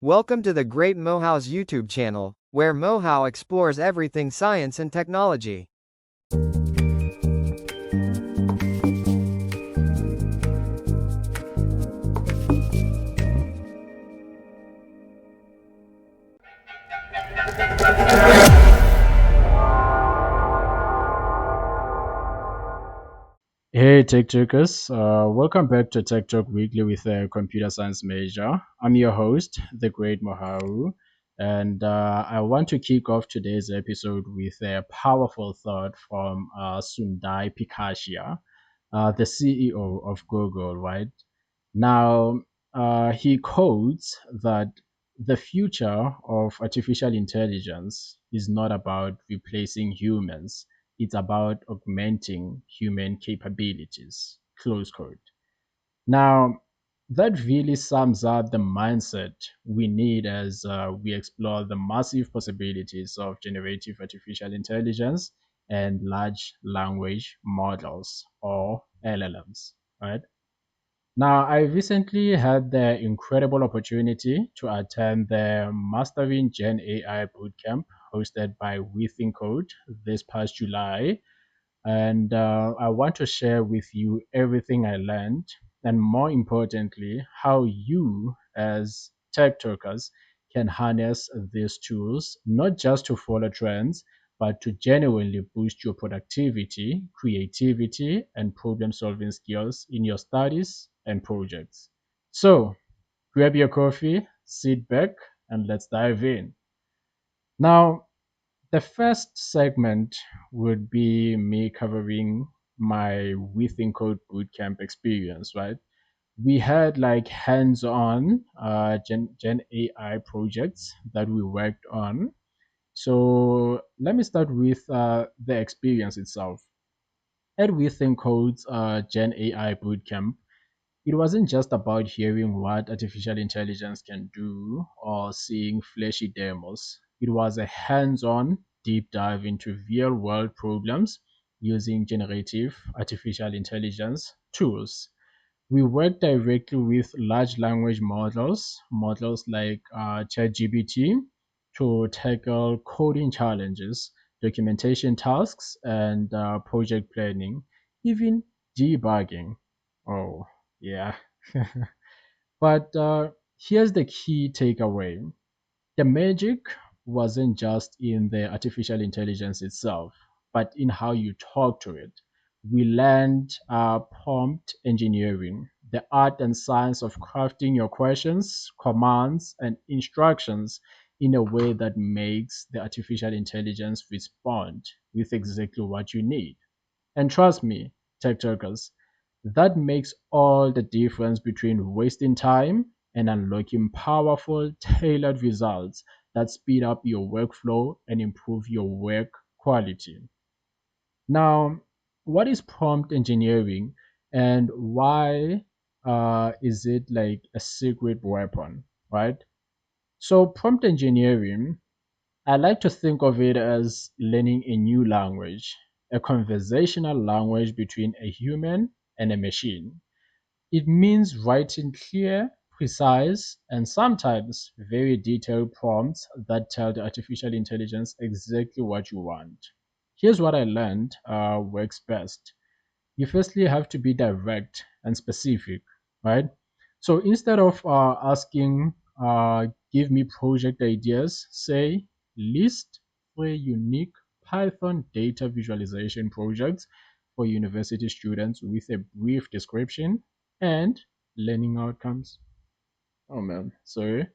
Welcome to the Great Mohau's YouTube channel, where Mohau explores everything science and technology. Hey, Tech Talkers. Welcome back to Tech Talk Weekly with a computer science major. I'm your host, the great Mohau, and I want to kick off today's episode with a powerful thought from Sundar Pichai, the CEO of Google, right? Now, he quotes that the future of artificial intelligence is not about replacing humans, it's about augmenting human capabilities. Close quote. Now, that really sums up the mindset we need as we explore the massive possibilities of generative artificial intelligence and large language models, or LLMs, right? Now, I recently had the incredible opportunity to attend the Mastering Gen AI Bootcamp hosted by WeThinkCode this past July, and I want to share with you everything I learned, and more importantly, how you, as tech talkers, can harness these tools not just to follow trends, but to genuinely boost your productivity, creativity, and problem solving skills in your studies and projects. So, grab your coffee, sit back, and let's dive in. Now, the first segment would be me covering my WeThinkCode bootcamp experience, right? We had like hands-on Gen AI projects that we worked on. So let me start with the experience itself. At WeThinkCode's Gen AI bootcamp, it wasn't just about hearing what artificial intelligence can do or seeing flashy demos. It was a hands on, deep dive into real world problems using generative artificial intelligence tools. We work directly with large language models, models like ChatGPT, to tackle coding challenges, documentation tasks, and project planning, even debugging. Oh, yeah. But here's the key takeaway: the magic wasn't just in the artificial intelligence itself, but in how you talk to it. We learned prompt engineering, the art and science of crafting your questions, commands, and instructions in a way that makes the artificial intelligence respond with exactly what you need. And trust me, tech talkers, that makes all the difference between wasting time and unlocking powerful, tailored results that speed up your workflow and improve your work quality. Now, what is prompt engineering and why is it like a secret weapon, right? So, prompt engineering, I like to think of it as learning a new language, a conversational language between a human and a machine. It means writing clear, precise, and sometimes very detailed prompts that tell the artificial intelligence exactly what you want. Here's what I learned works best. You firstly have to be direct and specific, right? So instead of asking, give me project ideas, say, list 3 unique Python data visualization projects for university students with a brief description and learning outcomes. Oh man, sorry.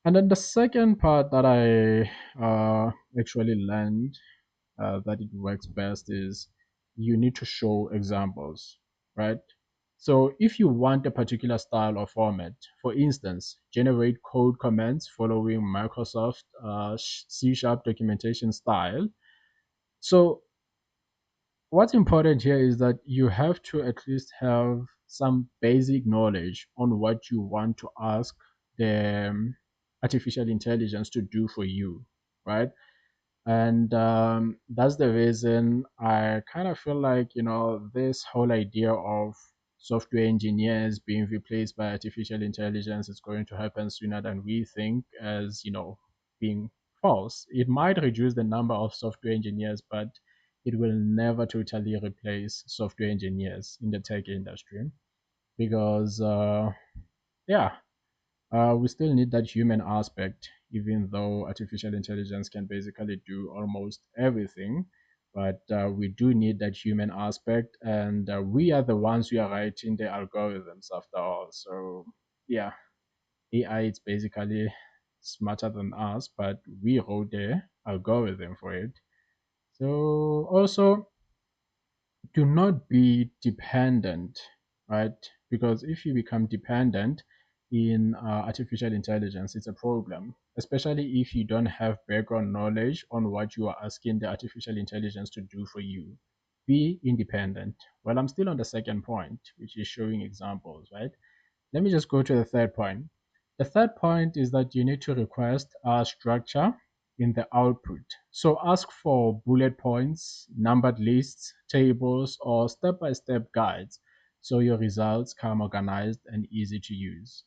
And then the second part that I actually learned that it works best is you need to show examples, right? So if you want a particular style or format, for instance, generate code comments following Microsoft C Sharp documentation style. So what's important here is that you have to at least have some basic knowledge on what you want to ask the artificial intelligence to do for you, right? And that's the reason I kind of feel like, this whole idea of software engineers being replaced by artificial intelligence is going to happen sooner than we think, as being false. It might reduce the number of software engineers, but it will never totally replace software engineers in the tech industry because, yeah, we still need that human aspect, even though artificial intelligence can basically do almost everything. But we do need that human aspect, and we are the ones who are writing the algorithms after all. So, yeah, AI is basically smarter than us, but we wrote the algorithm for it. So, also, do not be dependent, right? Because if you become dependent in artificial intelligence, it's a problem, especially if you don't have background knowledge on what you are asking the artificial intelligence to do for you. Be independent. Well, I'm still on the second point, which is showing examples, right? Let me just go to the third point. The third point is that you need to request a structure in the output. So ask for bullet points, numbered lists, tables, or step by step guides so your results come organized and easy to use.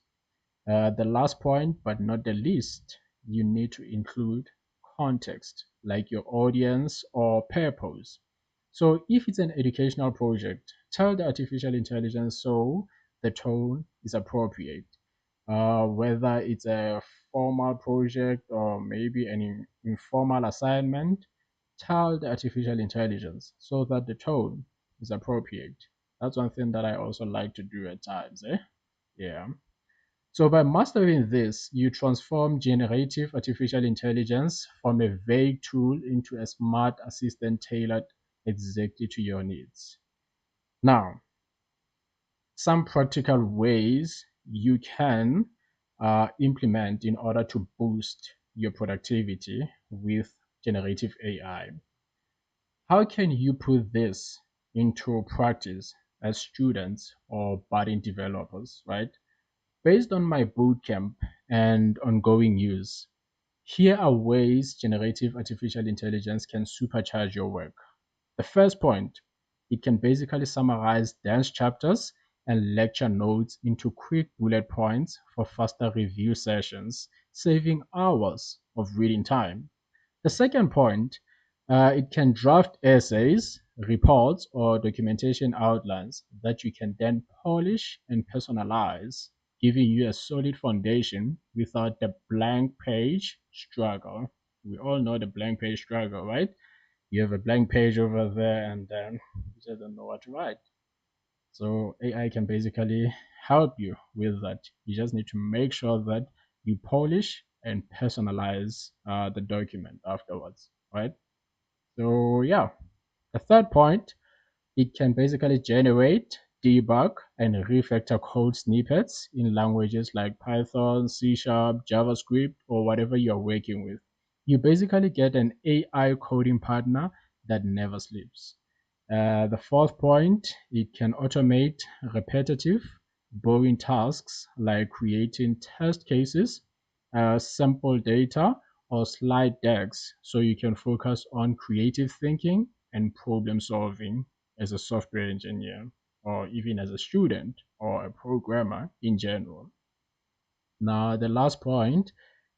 The last point, but not the least, you need to include context, like your audience or purpose. So, if it's an educational project, tell the artificial intelligence so the tone is appropriate. Whether it's a formal project or maybe an informal assignment, tell the artificial intelligence so that the tone is appropriate. That's one thing that I also like to do at times. Yeah. So by mastering this, you transform generative artificial intelligence from a vague tool into a smart assistant tailored exactly to your needs. Now, some practical ways you can implement in order to boost your productivity with generative AI. How can you put this into practice as students or budding developers, right? Based on my bootcamp and ongoing use, here are ways generative artificial intelligence can supercharge your work. The first point, it can basically summarize dense chapters and lecture notes into quick bullet points for faster review sessions, saving hours of reading time. The second point, it can draft essays, reports, or documentation outlines that you can then polish and personalize, giving you a solid foundation without the blank page struggle. We all know the blank page struggle, right? You have a blank page over there and then you just don't know what to write. So AI can basically help you with that. You just need to make sure that you polish and personalize the document afterwards, right? So yeah, the third point, it can basically generate, debug, and refactor code snippets in languages like Python, C Sharp, JavaScript, or whatever you're working with. You basically get an AI coding partner that never sleeps. The fourth point, it can automate repetitive, boring tasks like creating test cases, sample data, or slide decks so you can focus on creative thinking and problem solving as a software engineer or even as a student or a programmer in general. Now, the last point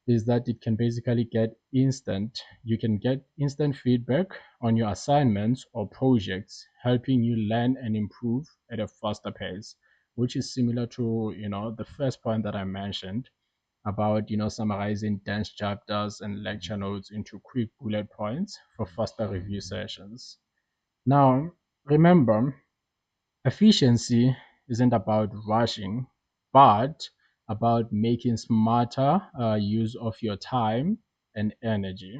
is that it can basically you can get instant feedback on your assignments or projects, helping you learn and improve at a faster pace, which is similar to, the first point that I mentioned about, summarizing dense chapters and lecture notes into quick bullet points for faster review sessions. Now, remember, efficiency isn't about rushing, but about making smarter use of your time and energy.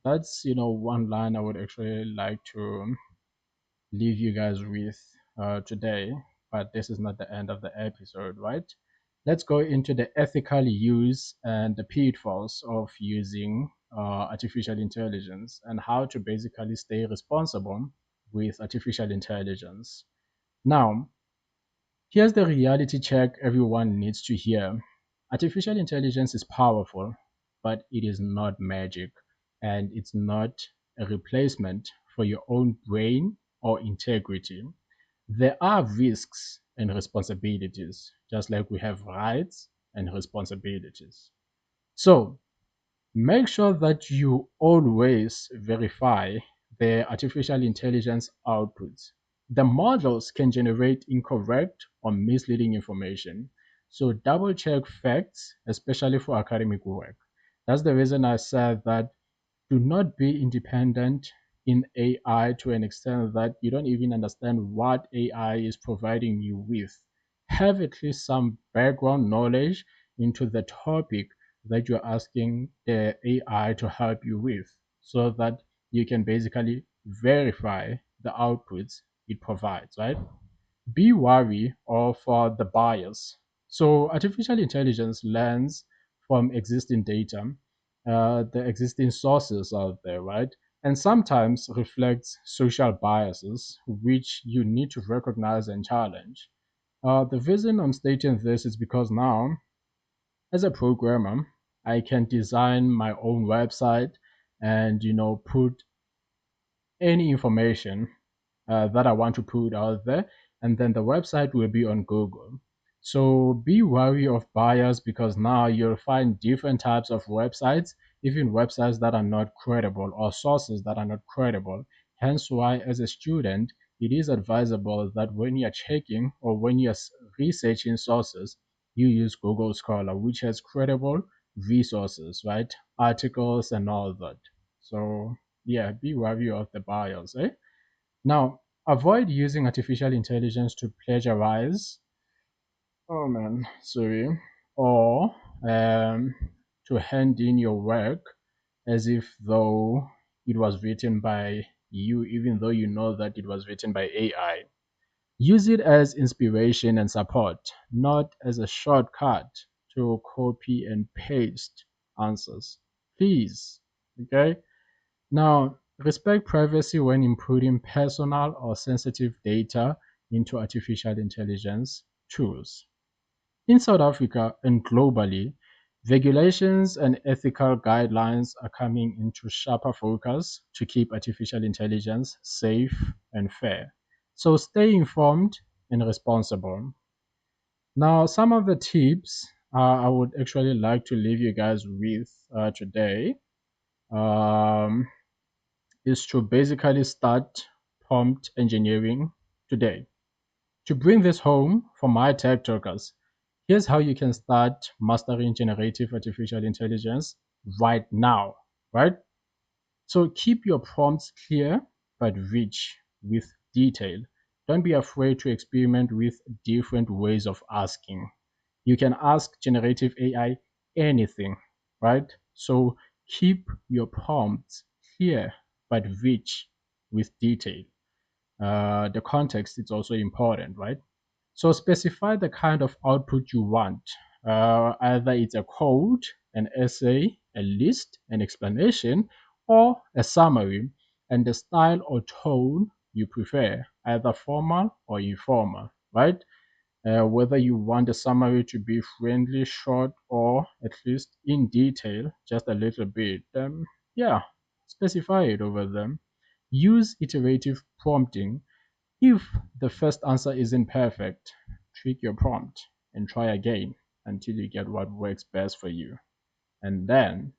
That's, one line I would actually like to leave you guys with today. But this is not the end of the episode, right? Let's go into the ethical use and the pitfalls of using artificial intelligence and how to basically stay responsible with artificial intelligence. Now, here's the reality check everyone needs to hear. Artificial intelligence is powerful, but it is not magic, and it's not a replacement for your own brain or integrity. There are risks and responsibilities, just like we have rights and responsibilities. So make sure that you always verify the artificial intelligence outputs. The models can generate incorrect or misleading information. So double check facts, especially for academic work. That's the reason I said that do not be independent in AI to an extent that you don't even understand what AI is providing you with. Have at least some background knowledge into the topic that you're asking the AI to help you with so that you can basically verify the outputs it provides, right? Be wary of the bias. So, artificial intelligence learns from existing data, the existing sources out there, right? And sometimes reflects social biases, which you need to recognize and challenge. The reason I'm stating this is because now, as a programmer, I can design my own website and put any information that I want to put out there, and then the website will be on Google. So be wary of bias because now you'll find different types of websites, even websites that are not credible or sources that are not credible. Hence, why, as a student, it is advisable that when you're checking or when you're researching sources, you use Google Scholar, which has credible resources, right? Articles and all that. So yeah, be wary of the bias. Now, avoid using artificial intelligence to plagiarize. Oh man, sorry. Or to hand in your work as if though it was written by you, even though you know that it was written by AI. Use it as inspiration and support, not as a shortcut to copy and paste answers. Please, okay? Now, respect privacy when inputting personal or sensitive data into artificial intelligence tools. In South Africa and globally, regulations and ethical guidelines are coming into sharper focus to keep artificial intelligence safe and fair. So stay informed and responsible. Now, some of the tips I would actually like to leave you guys with today. Um, is to basically start prompt engineering today. To bring this home for my tech talkers, here's how you can start mastering generative artificial intelligence right now, right? So keep your prompts clear but rich with detail. Don't be afraid to experiment with different ways of asking. You can ask generative AI anything, right? So keep your prompts clear but rich with detail. The context is also important, right? So specify the kind of output you want. Either it's a code, an essay, a list, an explanation, or a summary, and the style or tone you prefer, either formal or informal, right? Whether you want the summary to be friendly, short, or at least in detail, just a little bit, yeah, specify it over them. Use iterative prompting. If the first answer isn't perfect, tweak your prompt and try again until you get what works best for you. And then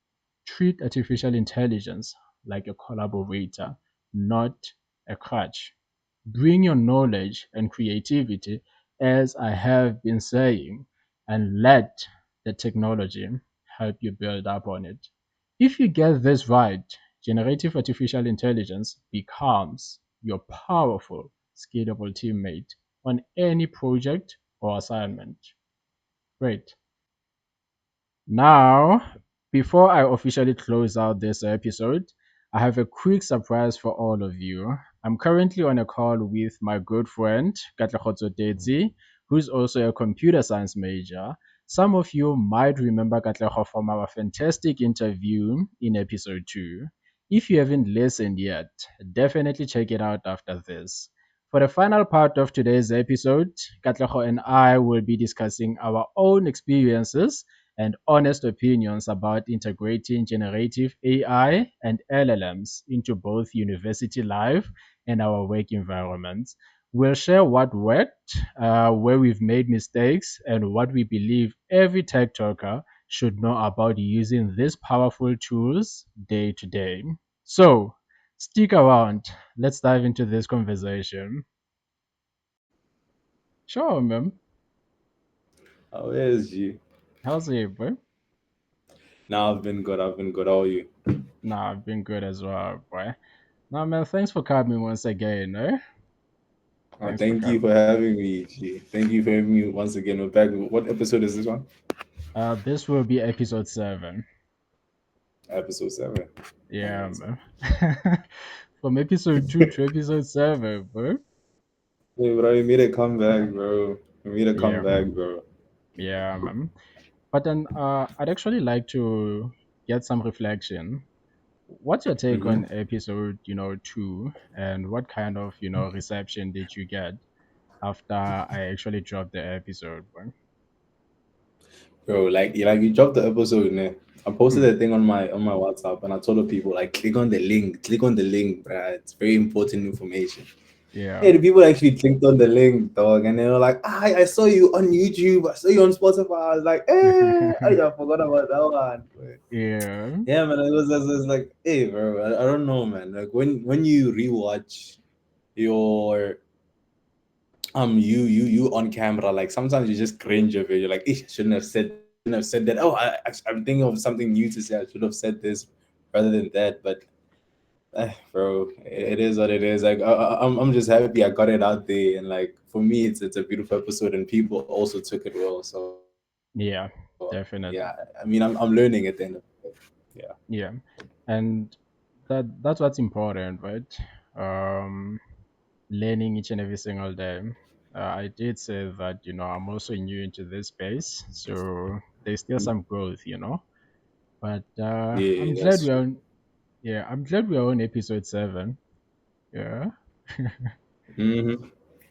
treat artificial intelligence like a collaborator, not a crutch. Bring your knowledge and creativity, as I have been saying, and let the technology help you build up on it. If you get this right, generative artificial intelligence becomes your powerful, scalable teammate on any project or assignment. Great. Now, before I officially close out this episode, I have a quick surprise for all of you. I'm currently on a call with my good friend, Katlego Tsotetsi, who's also a computer science major. Some of you might remember Katlego from our fantastic interview in episode 2. If you haven't listened yet, definitely check it out after this. For the final part of today's episode, Katlego and I will be discussing our own experiences and honest opinions about integrating generative AI and LLMs into both university life and our work environments. We'll share what worked, where we've made mistakes, and what we believe every tech talker should know about using these powerful tools day to day. So, stick around. Let's dive into this conversation. Sure, man. How is you? How's it, bro? Nah, I've been good. I've been good. How are you? Nah, I've been good as well, boy. Nah, man, thanks for coming once again, eh? Thanks for Thank you coming. for having me, G. Thank you for having me once again. We're back. What episode is this one? This will be episode 7. Episode 7. Yeah, Nice. man. From episode 2 to episode 7, bro. Hey, bro, you made a comeback, bro. You made a Yeah, comeback, bro. yeah, man. But then I'd actually like to get some reflection. What's your take Mm-hmm. on episode, 2, and what kind of, reception did you get after I actually dropped the episode, bro? Bro, like you dropped the episode, man. I posted Hmm. a thing on my WhatsApp and I told the people like click on the link, bro. It's very important information. Yeah. Hey, the people actually clicked on the link, dog, and they were like, I saw you on YouTube, I saw you on Spotify. I was like, I forgot about that one. Yeah. Yeah, man, it was like, hey, bro, I don't know, man. Like when you rewatch your you on camera, like sometimes you just cringe of it. You're like, I shouldn't have said that. Oh, I'm thinking of something new to say. I should have said this rather than that. But bro, it is what it is. Like I'm just happy I got it out there, and like for me, it's a beautiful episode, and people also took it well. So Yeah, yeah, I definitely. mean, I'm learning at the end of it. Yeah. Yeah. And that's what's important, right? Um, Learning each and every single day. I did say that, I'm also new into this space, so there's still some growth. But I'm Yeah, glad that's we're true. on. Yeah, I'm glad we're on episode 7. Yeah. Hmm.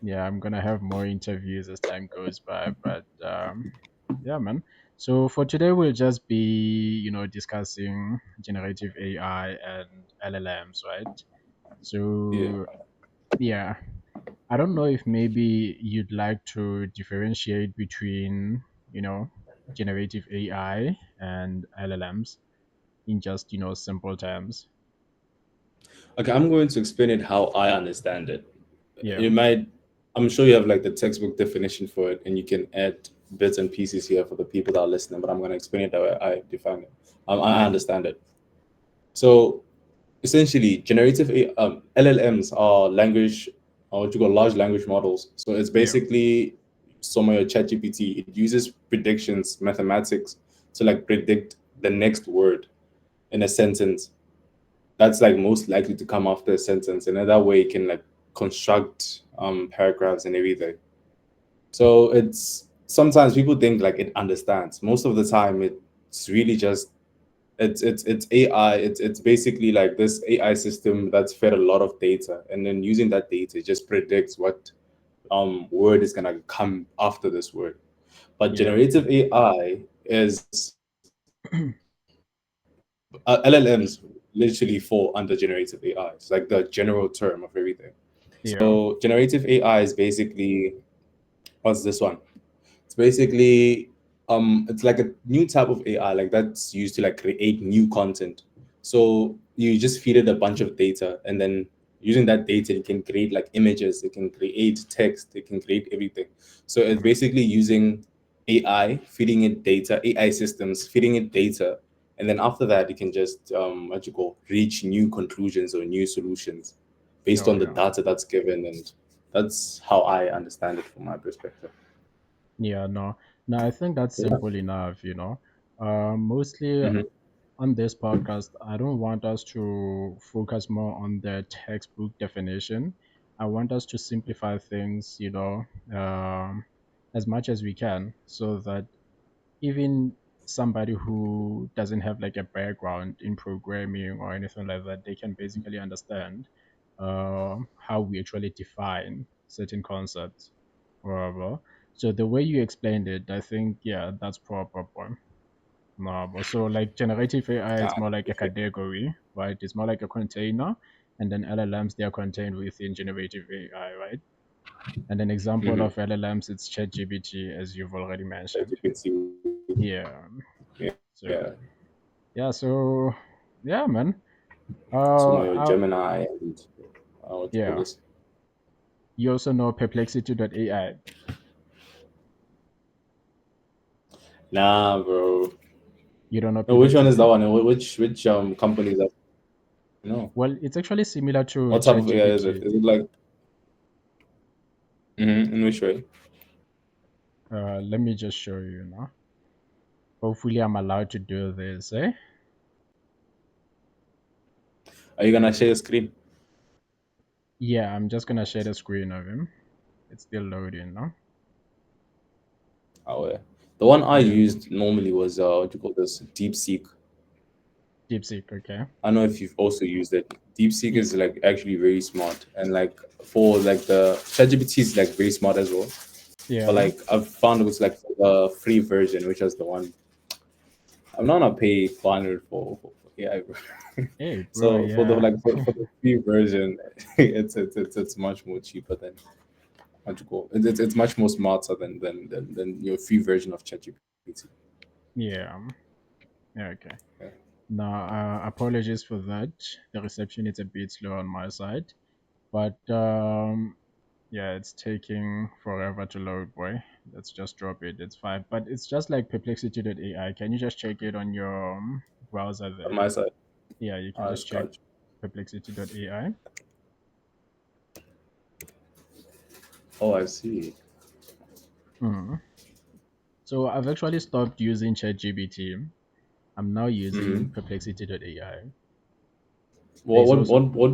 Yeah, I'm gonna have more interviews as time goes by, but yeah, man. So for today, we'll just be, discussing generative AI and LLMs, right? Yeah. So yeah, I don't know if maybe you'd like to differentiate between, generative AI and LLMs in just, simple terms. Okay, I'm going to explain it how I understand it. Yeah, It might, I'm sure you have like the textbook definition for it, and you can add bits and pieces here for the people that are listening. But I'm going to explain it the way I define it. I understand it. So essentially, LLMs are language, or what you call large language models. So it's yeah, basically some of your ChatGPT. It uses predictions, mathematics, to like predict the next word in a sentence that's like most likely to come after a sentence, and then that way you can like construct paragraphs and everything. So it's sometimes people think like it understands. Most of the time it's really just it's AI. It's basically like this AI system that's fed a lot of data, and then using that data it just predicts what word is gonna come after this word. But yeah, generative AI is LLMs literally fall under generative AI. It's like the general term of everything. yeah, So generative AI is basically what's this one? It's basically it's like a new type of AI like that's used to like create new content. So you just feed it a bunch of data, and then using that data it can create like images, it can create text, it can create everything. So it's mhm, basically using AI, feeding it data, AI systems feeding it data, and then after that it can just what you call reach new conclusions or new solutions based oh on the yeah, data that's given. And that's how I understand it from my perspective. yeah. No, I think that's Yeah. simple enough. Mostly Mhm. on this podcast, I don't want us to focus more on the textbook definition. I want us to simplify things, as much as we can, so that even somebody who doesn't have like a background in programming or anything like that, they can basically understand how we actually define certain concepts. Whatever. So the way you explained it, I think, yeah, that's proper. No, but so like generative AI is Ah, more like a okay. category, right? It's more like a container, and then LLMs they are contained within generative AI, right? And an example Mhm. of LLMs, it's ChatGPT, as you've already mentioned. ChatGPT. Yeah. Yeah. So Yeah. yeah. So yeah, man. So now your I, Gemini and what you call yeah. this? You also know Perplexity.ai. Nah, bro. You don't know No, which one is that Perplexity? one? Which company is that? No. Well, it's actually similar to What type of AI is it? ChatGPT. Is it like in which way? Let me just show you now. Hopefully, I'm allowed to do this, eh? Are you gonna share your screen? Yeah, I'm just gonna share the screen of him. It's still loading now. Oh yeah. The one I Yeah, used normally was what do you call this? DeepSeek. DeepSeek. Okay. I don't know if you've also used it. DeepSeek Yeah, is like actually very smart, and like for like the ChatGPT is like very smart as well. But yeah. like I've found it was like the free version, which was the one I'm not gonna pay 400 for AI, bro. Hey, bro. So for the Yeah, like for the free version, it's much more cheaper than what you call it's much more smarter than your free version of ChatGPT. yeah. Yeah. Okay. Yeah. Now, apologies for that. The reception is a bit slow on my side, but yeah, it's taking forever to load, boy. Let's just drop it. It's fine. But it's just like perplexity.ai. Can you just check it on your browser On there? my side, Yeah, you can I just just check got perplexity.ai. oh, I see. Mhm. So I've actually stopped using ChatGPT. I'm now using Hmm. perplexity.ai. What There's what also what what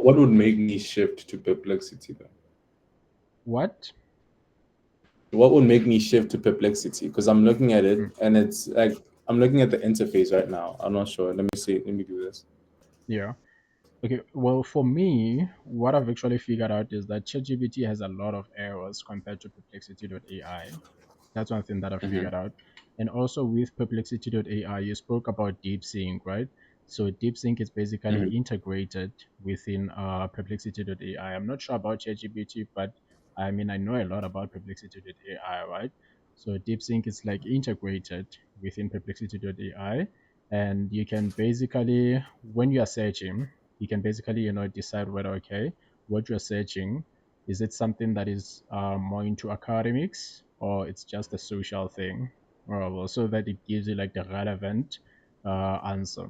what would make me shift to Perplexity then? what? What would make me shift to Perplexity? Because I'm looking at Mm, it and it's like I'm looking at the interface right now. I'm not sure. Let me see. Let me do this. yeah. Okay, well, for me, what I've actually figured out is that ChatGPT has a lot of errors compared to perplexity.ai. That's one thing that I Hmm. figured out. And also with perplexity.ai, you spoke about DeepSync, right? So DeepSync is basically Hmm. integrated within perplexity.ai. I'm not sure about ChatGPT, but I mean, I know a lot about perplexity.ai, right? So DeepSync is like integrated within perplexity.ai. And you can basically, when you are searching, you can basically, decide whether, okay, what you're searching, is it something that is more into academics or it's just a social thing? Well, so that it gives you like the relevant answer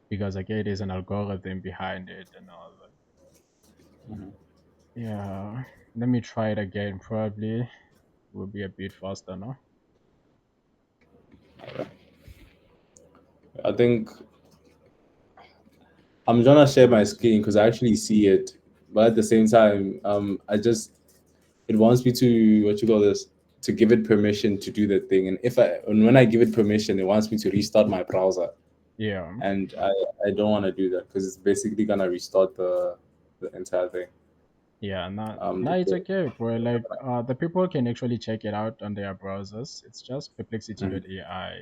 because again, there's an algorithm behind it and all that. Yeah, let me try it again. Probably will be a bit faster now. I think I'm trying to share my screen because I actually see it, but at the same time, I just it wants me to what you call this to give it permission to do the thing, and and when I give it permission, it wants me to restart my browser, Yeah, and I don't want to do that because it's basically gonna restart the entire thing. yeah. Um, Now the, it's the- okay, bro. Like the people can actually check it out on their browsers. It's just Mhm. perplexity.ai,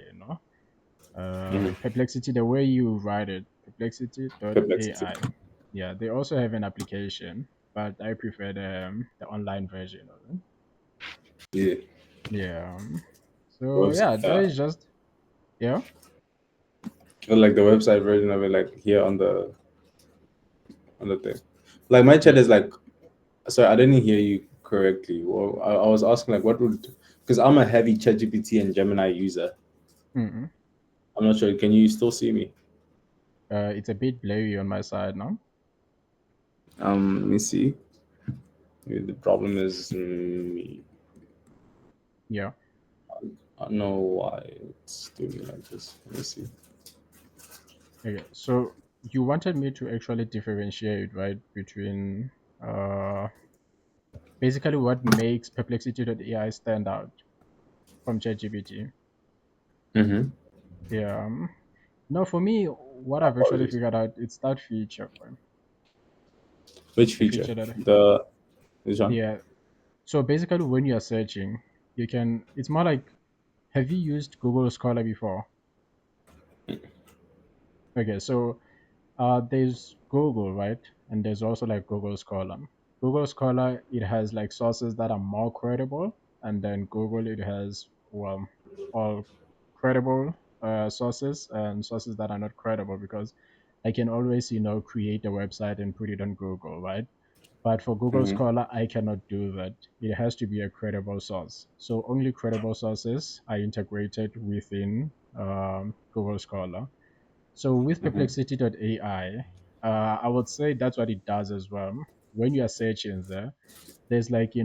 Mhm. Perplexity, the way you write it, Perplexity. perplexity.ai. Yeah, they also have an application, but I prefer the online version of it. Yeah. Yeah. So Website, yeah, that is just yeah. or like the website version of it, like here on the thing. Like my chat Yeah. is like, sorry, I didn't hear you correctly. Well, I was asking like, what would because I'm a heavy ChatGPT and Gemini user. Mm-mm. I'm not sure. Can you still see me? It's a bit blurry on my side now. Let me see. Maybe the problem is me. Yeah. I don't know why it's doing it like this. Let me see. Okay. So you wanted me to actually differentiate, right, between uh basically what makes perplexity.ai stand out from ChatGPT. Mm-hmm. Yeah. No, for me, what I've actually Apologies. figured out, it's that feature, bro. Which The feature? feature that The this one? yeah. So basically, when you're searching, you can. It's more like, have you used Google Scholar before? Okay, so there's Google, right? And there's also like Google Scholar. Google Scholar, it has like sources that are more credible, and then Google, it has, well, all credible sources and sources that are not credible, because I can always, create a website and put it on Google, right? But for Google Mm-hmm. Scholar, I cannot do that. It has to be a credible source. So only credible sources are integrated within Google Scholar. So with Mm-hmm. Perplexity.ai, I would say that's what it does as well. When you are searching there, there's like, a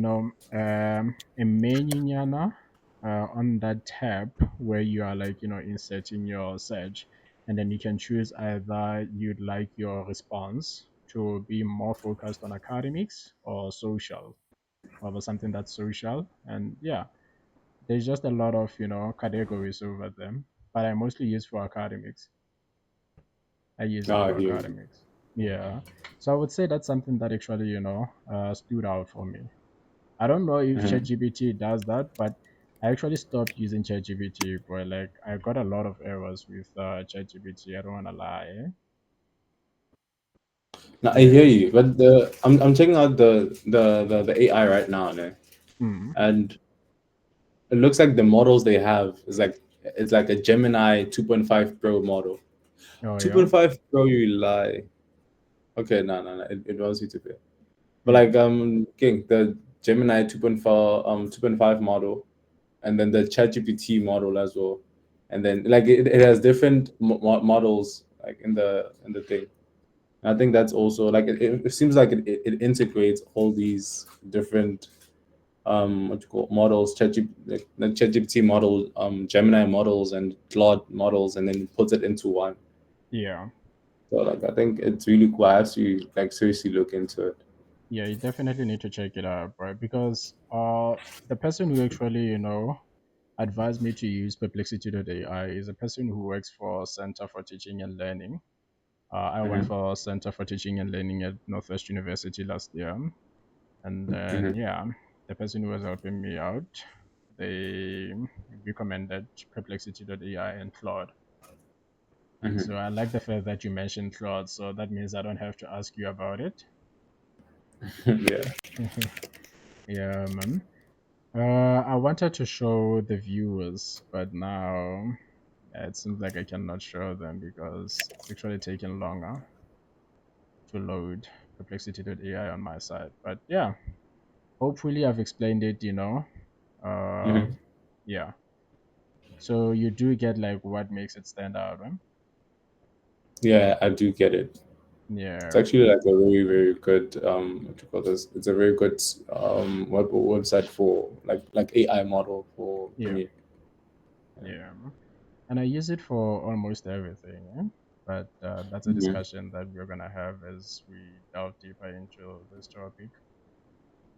menunyana on that tab where you are like, inserting your search. And then you can choose either you'd like your response to be more focused on academics or social, or something that's social. And yeah, there's just a lot of, categories over them. But I mostly use for academics. I use it Ah, I for hear you. academics. Yeah. So I would say that's something that actually, stood out for me. I don't know if Mm-hmm. ChatGPT does that, but I actually stopped using ChatGPT, but like I got a lot of errors with ChatGPT. I don't wanna lie. Now I hear Yeah. you, but I'm checking out the AI right now, ne? Mm. And it looks like the models they have is like it's like a Gemini 2.5 Pro model. Oh yeah. 2.5 Pro, you lie. Okay, no, it was YouTube. But Yeah. like King, the Gemini 2.5 model, and then the ChatGPT model as well, and then like it has different models like in the thing. I think that's also like it seems like it integrates all these different what you call models, ChatGPT, like the ChatGPT model, Gemini models, and Claude models, and then puts it into one. Yeah. So like I think it's really cool. I have to like seriously look into it. Yeah. You definitely need to check it out, right? Because the person who actually, advised me to use Perplexity.ai is a person who works for Center for Teaching and Learning. I went Hmm. for Center for Teaching and Learning at Northwest University last year. And then, Hmm. yeah, the person who was helping me out, they recommended Perplexity.ai and Claude. Hmm. So I like the fact that you mentioned Claude. So that means I don't have to ask you about it. Yeah. Yeah, man. I wanted to show the viewers, but now it seems like I cannot show them because it's actually taking longer to load Perplexity.ai on my side. But yeah, hopefully I've explained it, Uh, Hmm. yeah. So you do get like what makes it stand out, right? Yeah, I do get it. It's Yeah, actually like a very, very good what you call this? It's a very good website for like AI model for yeah, me. yeah. And I use it for almost everything. But that's a Hmm. discussion that we're gonna have as we delve deeper into this topic.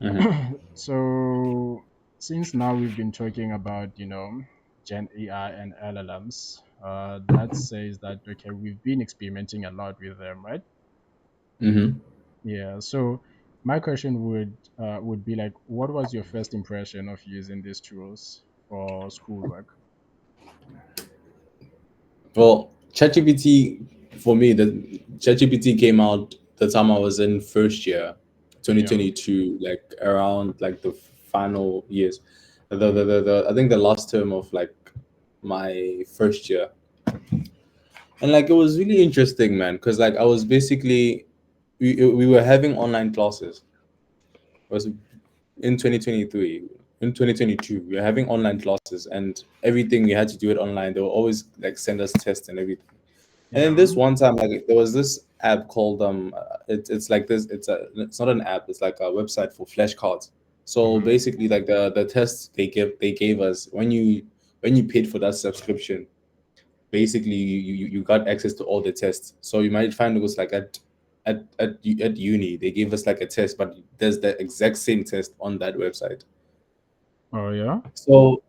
Hmm. So since now we've been talking about, Gen AI and LLMs, that says that okay, we've been experimenting a lot with them, right? Hmm. Yeah. So my question would be like, what was your first impression of using these tools for schoolwork? Well, ChatGPT for me, the ChatGPT came out the time I was in first year, Yeah. 2022, like around like the final years. Mm. I think the last term of like my first year. And like it was really interesting, man, because like I was basically we were having online classes. It was in 2023. In 2022, we were having online classes and everything we had to do it online. They will always like send us tests and everything. And then this Yeah. one time, like there was this app called it's like this. It's not an app. It's like a website for flashcards. So Mm-hmm. basically, like the tests they gave us when you paid for that subscription, basically you got access to all the tests. So you might find it was like at uni they gave us like a test, but there's the exact same test on that website. Oh yeah. So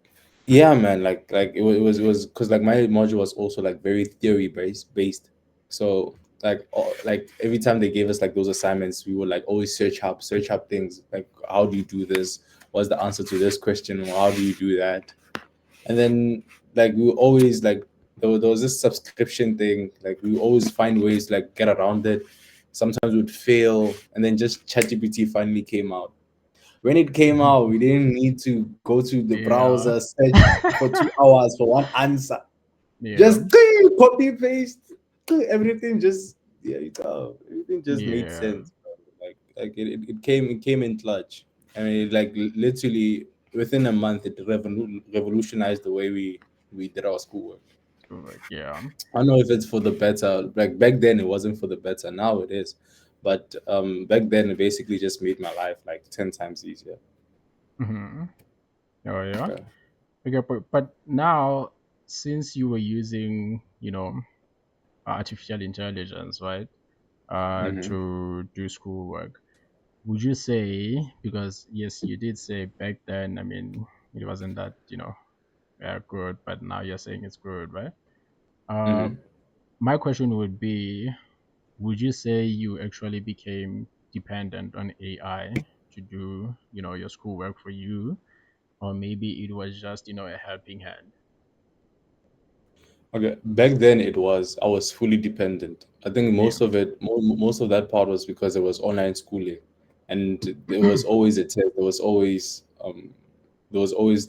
yeah, man, like it was because like my module was also like very theory based. So like every time they gave us like those assignments, we would like always search up things like how do you do this? What's the answer to this question? Or how do you do that? And then like we always like there was this subscription thing. Like we always find ways to, like get around it. sometimes would fail, and then just ChatGPT finally came out. When it came out, we didn't need to go to the Yeah. browser, search for 2 hours for one answer. Yeah. Just copy paste, everything just everything just made Yeah. sense. Like it came in clutch. I mean, like literally within a month, it revolutionized the way we did our schoolwork. Correct. Yeah. I don't know if it's for the better. Like back then, it wasn't for the better. Now it is, but back then it basically just made my life like 10 times easier. Mm-hmm. Oh yeah. Okay. Okay, but now since you were using, artificial intelligence, right, Mm-hmm. to do schoolwork, would you say, because yes, you did say back then, I mean, it wasn't that, good, but now you're saying it's good, right? Uh, Mm-hmm. my question would be, would you say you actually became dependent on AI to do, your schoolwork for you, or maybe it was just, a helping hand? Okay, back then I was fully dependent. I think Yeah. most of that part was because it was online schooling, and there was always a test. There was always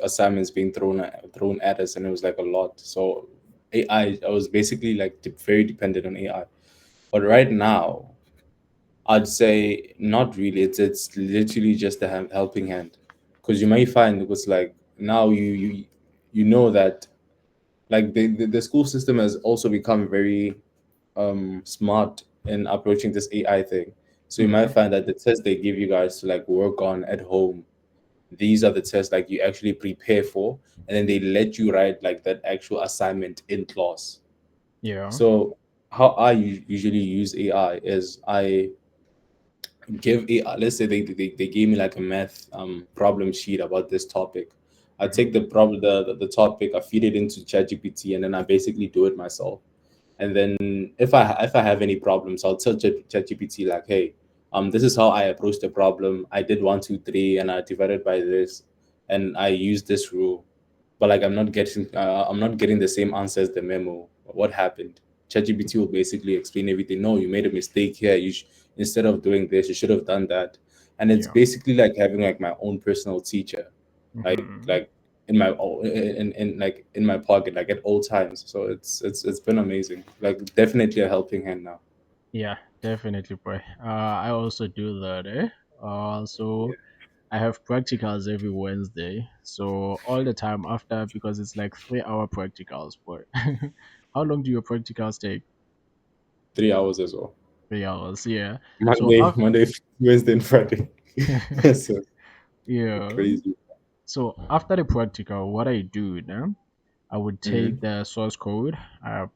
assignments being thrown at us, and it was like a lot. So I was basically like very dependent on AI. But right now, I'd say not really. It's literally just a helping hand, because you may find it was like now you know that like the school system has also become very smart in approaching this AI thing. So you might Yeah. find that the tests they give you guys to like work on at home, these are the tests like you actually prepare for, and then they let you write like that actual assignment in class. Yeah. So how I usually use AI is I give AI, let's say they gave me like a math problem sheet about this topic. I take Hmm. the problem the topic, I feed it into ChatGPT, and then I basically do it myself. And then if I have any problems, I'll tell ChatGPT like, hey, this is how I approached the problem. I did 1, 2, 3, and I divided by this, and I used this rule. But like I'm not getting the same answer as the memo. What happened? ChatGPT will basically explain everything. No, you made a mistake here. Instead of doing this, you should have done that. And it's Yeah. basically like having like my own personal teacher, Hmm. like in my pocket, like at all times. So it's been amazing. Like definitely a helping hand now. Yeah, definitely, boy. I also do that, eh? Also, I have practicals every Wednesday. So all the time after, because it's like 3 hour practicals, boy. How long do your practicals take? 3 hours as well. 3 hours, yeah. So Monday, after, Monday, Wednesday, and Friday. So yeah. crazy. So after the practical, what I do now, I would take Hmm. the source code,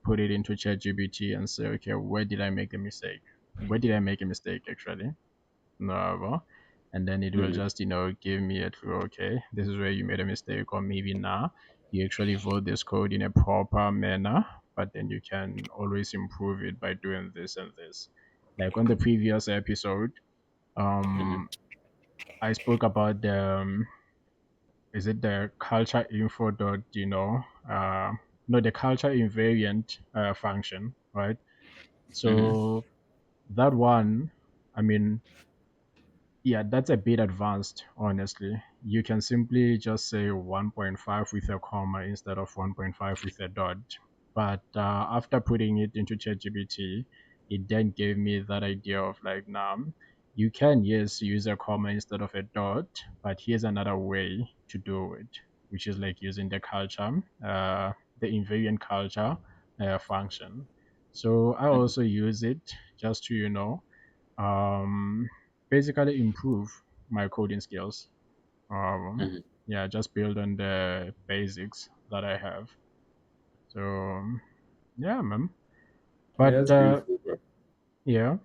put it into ChatGPT and say, okay, where did I make the mistake? Where did I make a mistake actually? No, and then it will Hmm. just give me a true, okay, this is where you made a mistake, or maybe nah, you actually wrote this code in a proper manner, but then you can always improve it by doing this and this. Like on the previous episode, Hmm. um I spoke about the is it the culture info dot no, the culture invariant function, right? Hmm. So that one, I mean, yeah, that's a bit advanced, honestly. You can simply just say 1.5 with a comma instead of 1.5 with a dot. But after putting it into ChatGPT, it then gave me that idea of like, now you can, yes, use a comma instead of a dot, but here's another way to do it, which is like using the invariant culture function. So I Hmm. also use it just to, um, basically improve my coding skills. Um, Hmm. yeah, just build on the basics that I have. So yeah, man. Yeah, But that's beautiful, bro. yeah,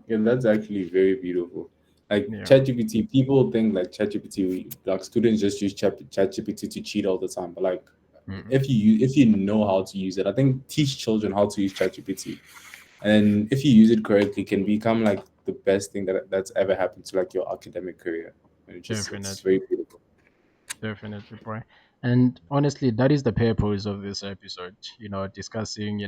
Yeah, that's actually very beautiful. Like yeah, ChatGPT, people think like ChatGPT, like students just use ChatGPT to cheat all the time. But like, mm, if you know how to use it, I think teach children how to use ChatGPT, and if you use it correctly, it can become like the best thing that's ever happened to like your academic career. And it's definitely, very beautiful. definitely, boy. And honestly, that is the purpose of this episode. Discussing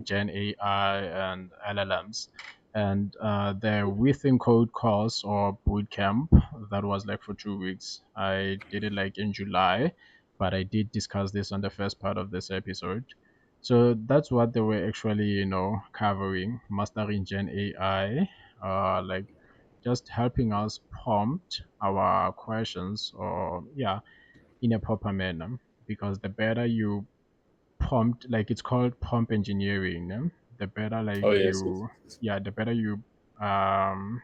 Gen AI and LLMs. And the WeThinkCode course or bootcamp, that was like for 2 weeks. I did it like in July, but I did discuss this on the first part of this episode. So that's what they were actually, covering, mastering Gen AI, like just helping us prompt our questions, or yeah, in a proper manner. Because the better you prompt, like it's called prompt engineering, the better Oh like yes, yes, you, yes. yeah, the better you um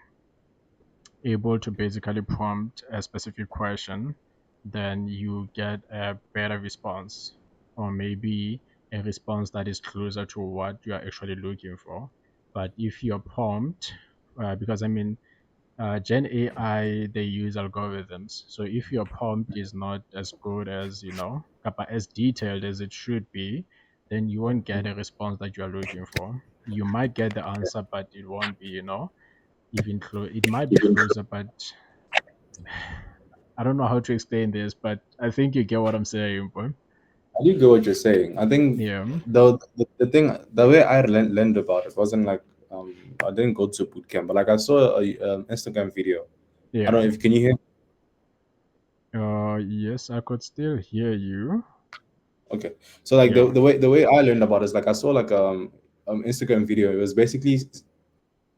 able to basically prompt a specific question, then you get a better response, or maybe a response that is closer to what you are actually looking for. But if your prompt, because I mean, Gen AI, they use algorithms. So if your prompt is not as good as, kapa as detailed as it should be, then you won't get a response that you are looking for. You might get the answer, but it won't be, even close. It might be Even closer, but I don't know how to explain this, but I think you get what I'm saying, bro. I do get what you're saying. I think Yeah, the thing, the way I learned about it wasn't like I didn't go to boot camp, but like I saw a Instagram video. I don't yeah. know if can you hear. Yes, I could still hear you. Okay, so like Yeah. the way I learned about it is like I saw like Instagram video. It was basically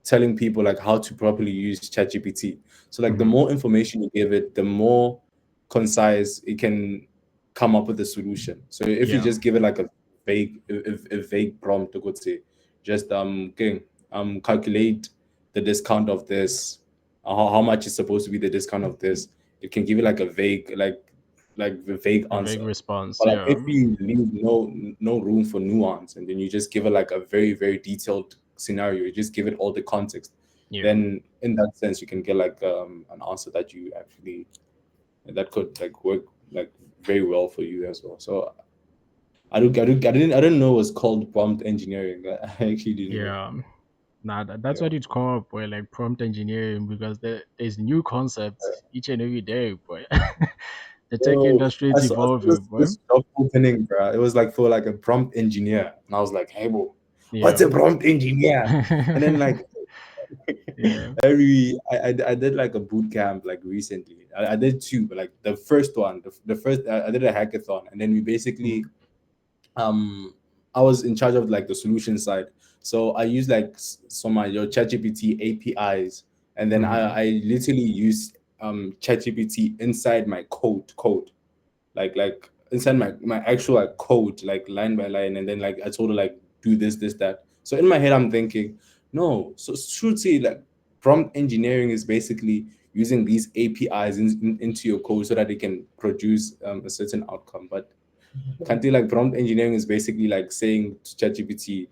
telling people like how to properly use ChatGPT. So like the Mm-hmm. more information you give it, the more concise it can come up with a solution. So if you Yeah. just give it like a vague prompt, I could say, just okay, calculate the discount of this, how much is supposed to be the discount of this. It can give you like a vague like the vague A vague answer. response. But like if Yeah. you leave no room for nuance, and then you just give it like a very detailed scenario, you just give it all the context, Yeah. then in that sense you can get like an answer that you actually that could like work like very well for you as well. So I didn't know it was called prompt engineering. I actually didn't know. Yeah. Nah, that's Yeah. what it's called, boy, like prompt engineering, because there's new concepts each and every day, boy. The tech So industry is I saw evolving, boy. this job opening, bro. It was like for like a prompt engineer, and I was like, "Hey, bro, what's a Yeah. prompt engineer?" And then like Yeah. I did like a boot camp like recently. I did two, but like the first one, the first I did a hackathon, and then we basically Mhm. um I was in charge of like the solution side. So I used like some of your ChatGPT APIs, and then Mhm. I literally used ChatGPT inside my code like inside my actual like code like line by line, and then like I told her like do this that. So in my head I'm thinking, no, so truthfully like prompt engineering is basically using these APIs into your code so that it can produce a certain outcome. But can't you like prompt engineering is basically like saying to ChatGPT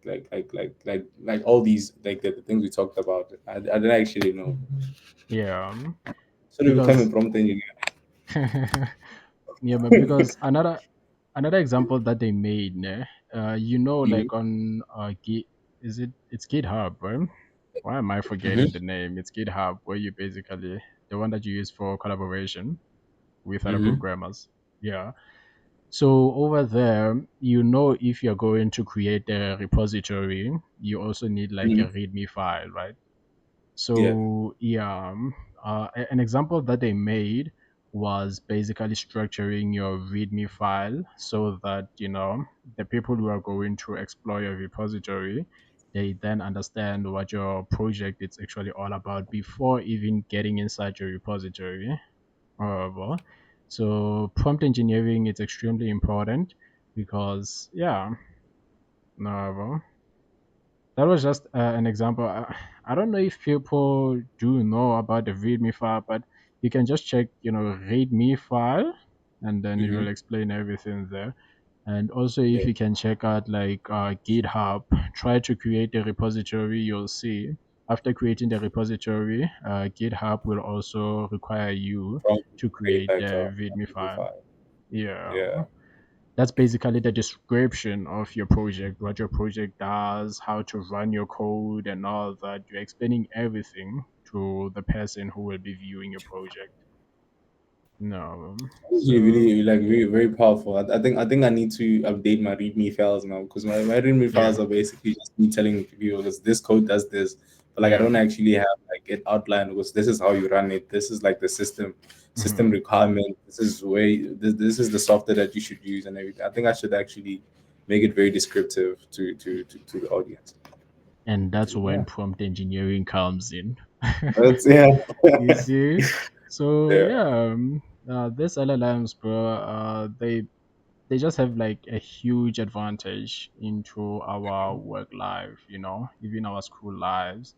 like all these like the things we talked about. I didn't actually know. Yeah. So to become a Because prompt engineer. yeah, but because another example that they made, ne, Mhm, like on it's GitHub, right? Why am I forgetting the mhm, name? It's GitHub, where you basically the one that you use for collaboration with other mhm, programmers. Yeah. So over there, if you're going to create a repository, you also need like a mhm. README file, right? Yeah. So yeah, an example that they made was basically structuring your README file so that the people who are going to explore your repository, they then understand what your project is actually all about before even getting inside your repository. Well, so prompt engineering is extremely important because yeah, well, that was just an example. I don't know if people do know about the README file, but you can just check, README file, and then it will Mhm. explain everything there. And also, if Yeah. you can check out like GitHub, try to create a repository, you'll see. After creating the repository, GitHub will also require you Prompt to create create like the a README video file. file. Yeah, Yeah. that's basically the description of your project, what your project does, how to run your code, and all that. You're explaining everything to the person who will be viewing your project. No. Really, So really, like very, very powerful. I think I need to update my README files now because my README yeah. files are basically just me telling people this code does this, but like I Yeah. don't actually have like it outlined because this is how you run it. This is like the system Mhm. requirement. This is the software that you should use and everything. I think I should actually make it very descriptive to the audience. And that's when Yeah, prompt engineering comes in. that's yeah, You see? So yeah. yeah, this LLMs, bro, they just have like a huge advantage into our work life, even our school lives.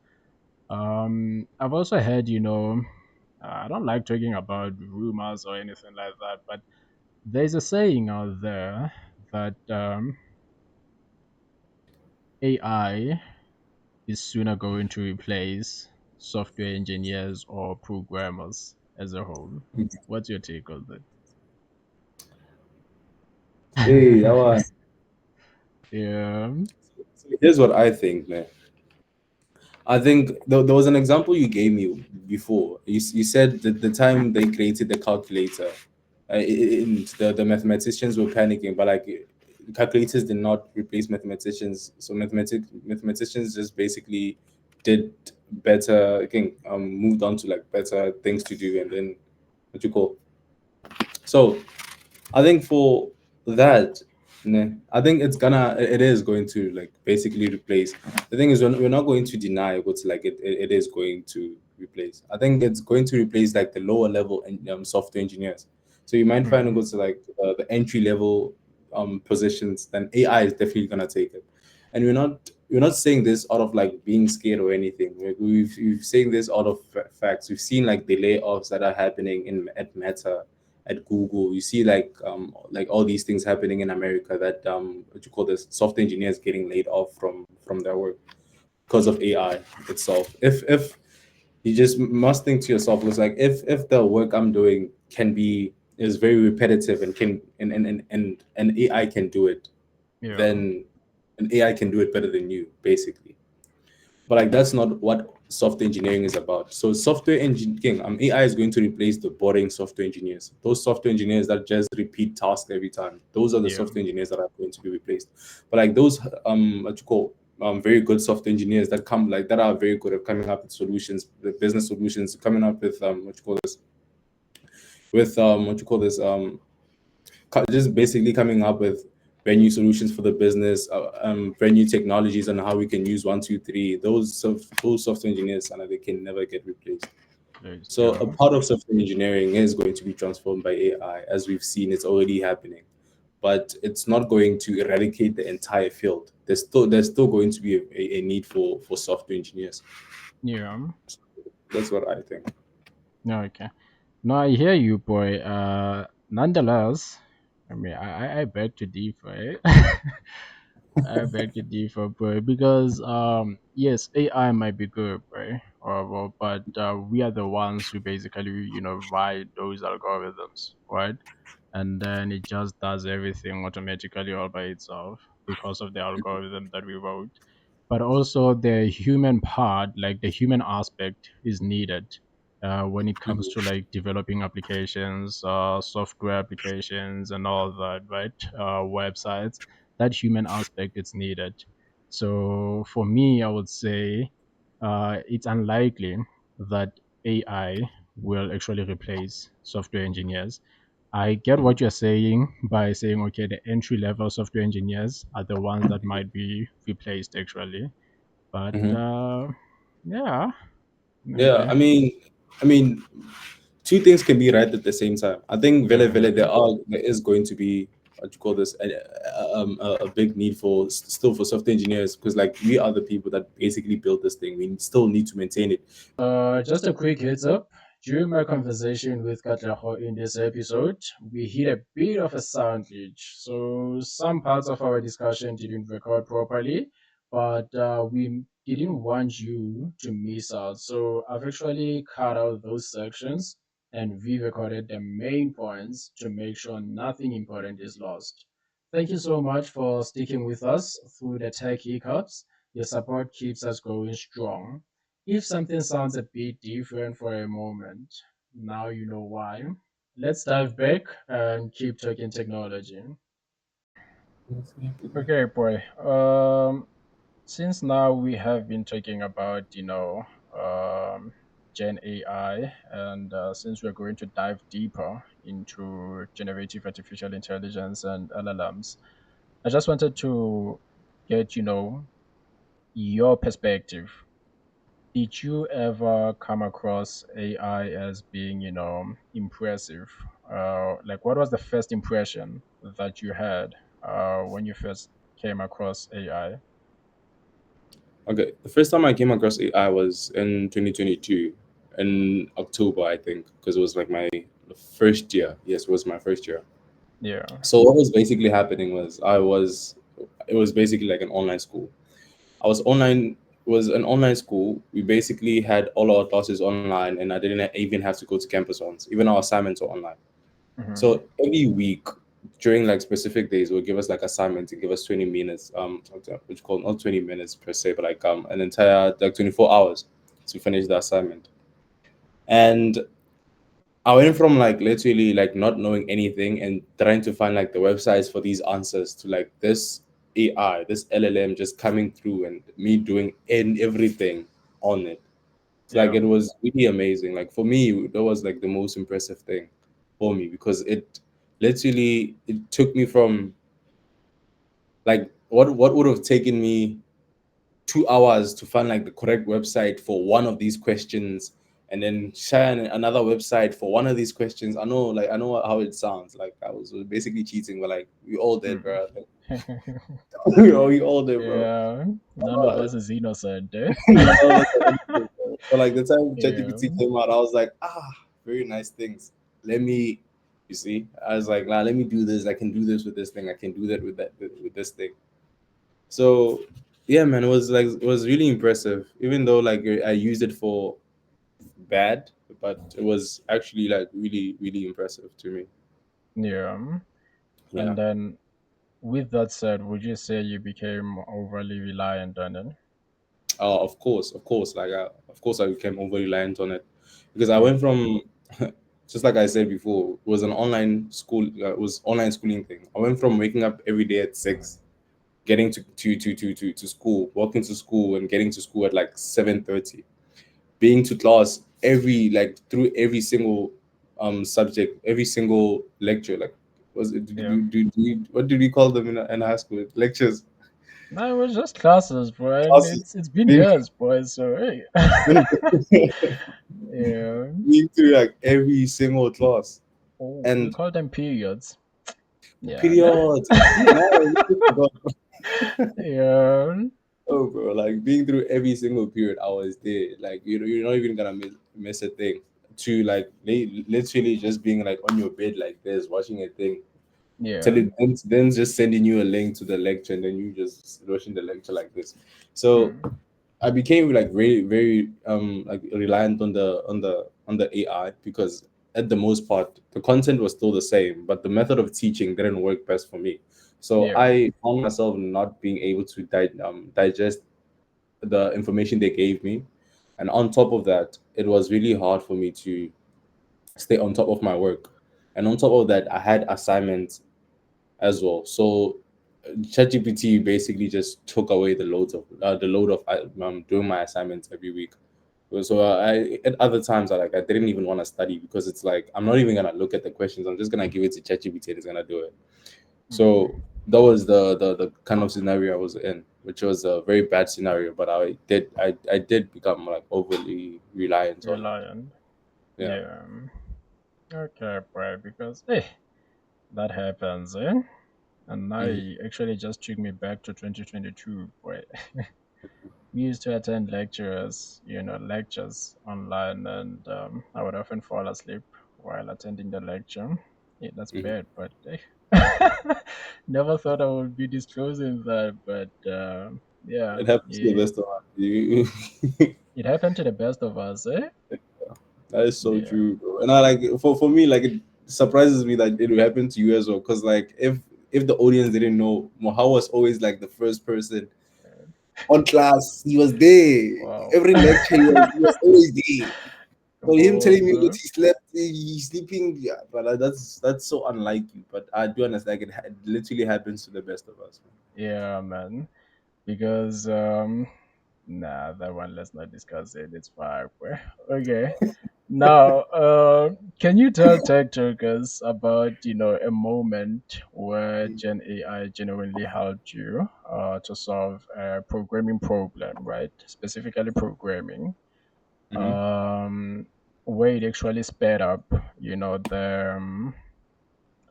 I've also heard, I don't like talking about rumors or anything like that, but there's a saying out there that AI is sooner going to replace software engineers or programmers as a whole. What's your take on Hey, that was. that? Yeah. Here's what I think, man. I think there was an example you gave me before. You said that the time they created the calculator, the mathematicians were panicking, but like calculators did not replace mathematicians. So mathematicians just basically did better. Again, moved on to like better things to do, and then what you call. So I think for that, I think it is going to like basically replace. The thing is, we're not going to deny what's like it is going to replace. I think it's going to replace like the lower level software engineers. So you might find it Hmm. goes to like the entry level positions, then AI is definitely gonna take it. And we're not saying this out of like being scared or anything. We've saying this out of facts. We've seen like the layoffs that are happening in at Meta, at Google. You see like all these things happening in America that what you call this software engineers getting laid off from their work because of AI itself. If you just must think to yourself, it's like if the work I'm doing can be is very repetitive and can and AI can do it, Yeah. then an AI can do it better than you, basically. But like that's not what software engineering is about. So software engineering, AI is going to replace the boring software engineers. Those software engineers that just repeat tasks every time. Those are the Yeah. software engineers that are going to be replaced. But like those what you call very good software engineers that come like that are very good at coming up with solutions, the business solutions, coming up with what you call this with what you call this just basically coming up with brand new solutions for the business, brand new technologies on how we can use one, two, three. Those software engineers, and they can never get replaced. Yes. So a Yeah. part of software engineering is going to be transformed by AI, as we've seen. It's already happening, but it's not going to eradicate the entire field. There's still going to be a need for software engineers. Yeah. That's what I think. No, okay. No, I hear you, boy. Nonetheless, I mean, I beg to differ. Eh? I beg to differ, bro, because yes, AI might be good, right? But we are the ones who basically, write those algorithms, right? And then it just does everything automatically all by itself because of the algorithm that we wrote. But also the human part, like the human aspect, is needed when it comes to like developing applications, software applications, and all that, right? Websites. That human aspect is needed. So for me, I would say it's unlikely that AI will actually replace software engineers. I get what you're saying by saying, okay, the entry level software engineers are the ones that might be replaced actually. But Mhm. yeah, Yeah, okay. I mean, two things can be right at the same time. I think Vele Yeah, Vele there is going to be what you call this a big need for still for software engineers because like we are the people that basically built this thing. We still need to maintain it. just a quick heads up. During my conversation with Katlego in this episode, we hit a bit of a sound glitch. So some parts of our discussion didn't record properly, but we didn't want you to miss out. So I've actually cut out those sections and re-recorded the main points to make sure nothing important is lost. Thank you so much for sticking with us through the tech hiccups. Your support keeps us going strong. If something sounds a bit different for a moment, now you know why. let's dive back and keep talking technology. Okay, boy. Since now we have been talking about, Gen AI, and since we're going to dive deeper into generative artificial intelligence and LLMs, I just wanted to get, your perspective. Did you ever come across AI as being, impressive? Like, what was the first impression that you had when you first came across AI? Okay, the first time I came across AI was in 2022, in October, I think, because it was like my first year. Yes, it was my first year. Yeah. So what was basically happening was it was basically like an online school. I was online was an online school. We basically had all our classes online, and I didn't even have to go to campus once. Even our assignments were online. Hmm. So every week during like specific days, will give us like assignments and give us 20 minutes, which called not 20 minutes per se, but like an entire like 24 hours to finish the assignment. And I went from like literally like not knowing anything and trying to find like the websites for these answers to like this AI, this LLM just coming through and me doing everything on it. It's like Yeah. it was really amazing. Like for me, that was like the most impressive thing for me because it literally it took me from like what would have taken me 2 hours to find like the correct website for one of these questions and then share another website for one of these questions. I know how it sounds. Like I was basically cheating, but like we all did, Hmm. bro. Like, we all did, bro. Yeah. None of Uh, us is innocent, eh? none of us are anything, bro. But like the time Yeah. ChatGPT came out, I was like, very nice things. Let me, you see, I was like, nah, let me do this. I can do this with this thing. I can do that with this thing. So yeah, man, it was really impressive. Even though like I used it for bad, but it was actually like really impressive to me. Yeah. Yeah. And then, with that said, would you say you became overly reliant on it? Of course. Of course, I became over reliant on it because I went Mm. from, just like I said before, it was an online school. It was online schooling thing. I went from waking up every day at 6, getting to school, walking to school, and getting to school at like 7:30, being to class every like through every single subject, every single lecture. Like, was it Yeah. what did we call them in high school? Lectures, No, it was just classes, bro. And classes, it's been being, years, boy. So hey. being Yeah. being through like every single class Oh, we and call them periods. Yeah. No? period. See now, I really forgot. Yeah. Oh, bro, like being through every single period, I was there. Like you're not even gonna miss a thing. To like literally just being like on your bed like this, watching a thing, tell Yeah. it, then just sending you a link to the lecture, and then you just watching the lecture like this. So Mm. I became like very like reliant on the AI because at the most part the content was still the same, but the method of teaching didn't work best for me. So Yeah. I found myself not being able to digest the information they gave me, and on top of that, it was really hard for me to stay on top of my work. And on top of that, I had assignments as well. So ChatGPT basically just took away the load of doing my assignments every week. So I at other times I didn't even want to study because it's like I'm not even gonna look at the questions. I'm just gonna give it to ChatGPT and it's gonna do it. So Mm. that was the kind of scenario I was in, which was a very bad scenario. But I did become like overly reliant on it. Reliant. Yeah. Yeah. Okay, bro. Because hey, that happens, eh? And Mhm. I actually just took me back to 2022, boy. We used to attend lectures online, and I would often fall asleep while attending the lecture. Yeah, that's Mhm. bad, but never thought I would be disclosing that. But yeah, It happens to the yeah, best of us. You, it happened to the best of us, eh? that is so Yeah. true, bro. And I like for me, like it surprises me that it will happen to you as well. Cause like if the audience didn't know, Mohau was always like the first person on class. He was there. Wow. Every lecture he was always there. So him Oh, telling me that bro. he slept he's sleeping. Yeah, but that's so unlike you. But I do understand, like, it literally happens to the best of us. Yeah, man. Because nah, that one let's not discuss it. It's far away. Okay. Now, can you tell tech talkers about a moment where Gen AI genuinely helped you to solve a programming problem, right? Specifically programming, Mm-hmm. um, where it actually sped up,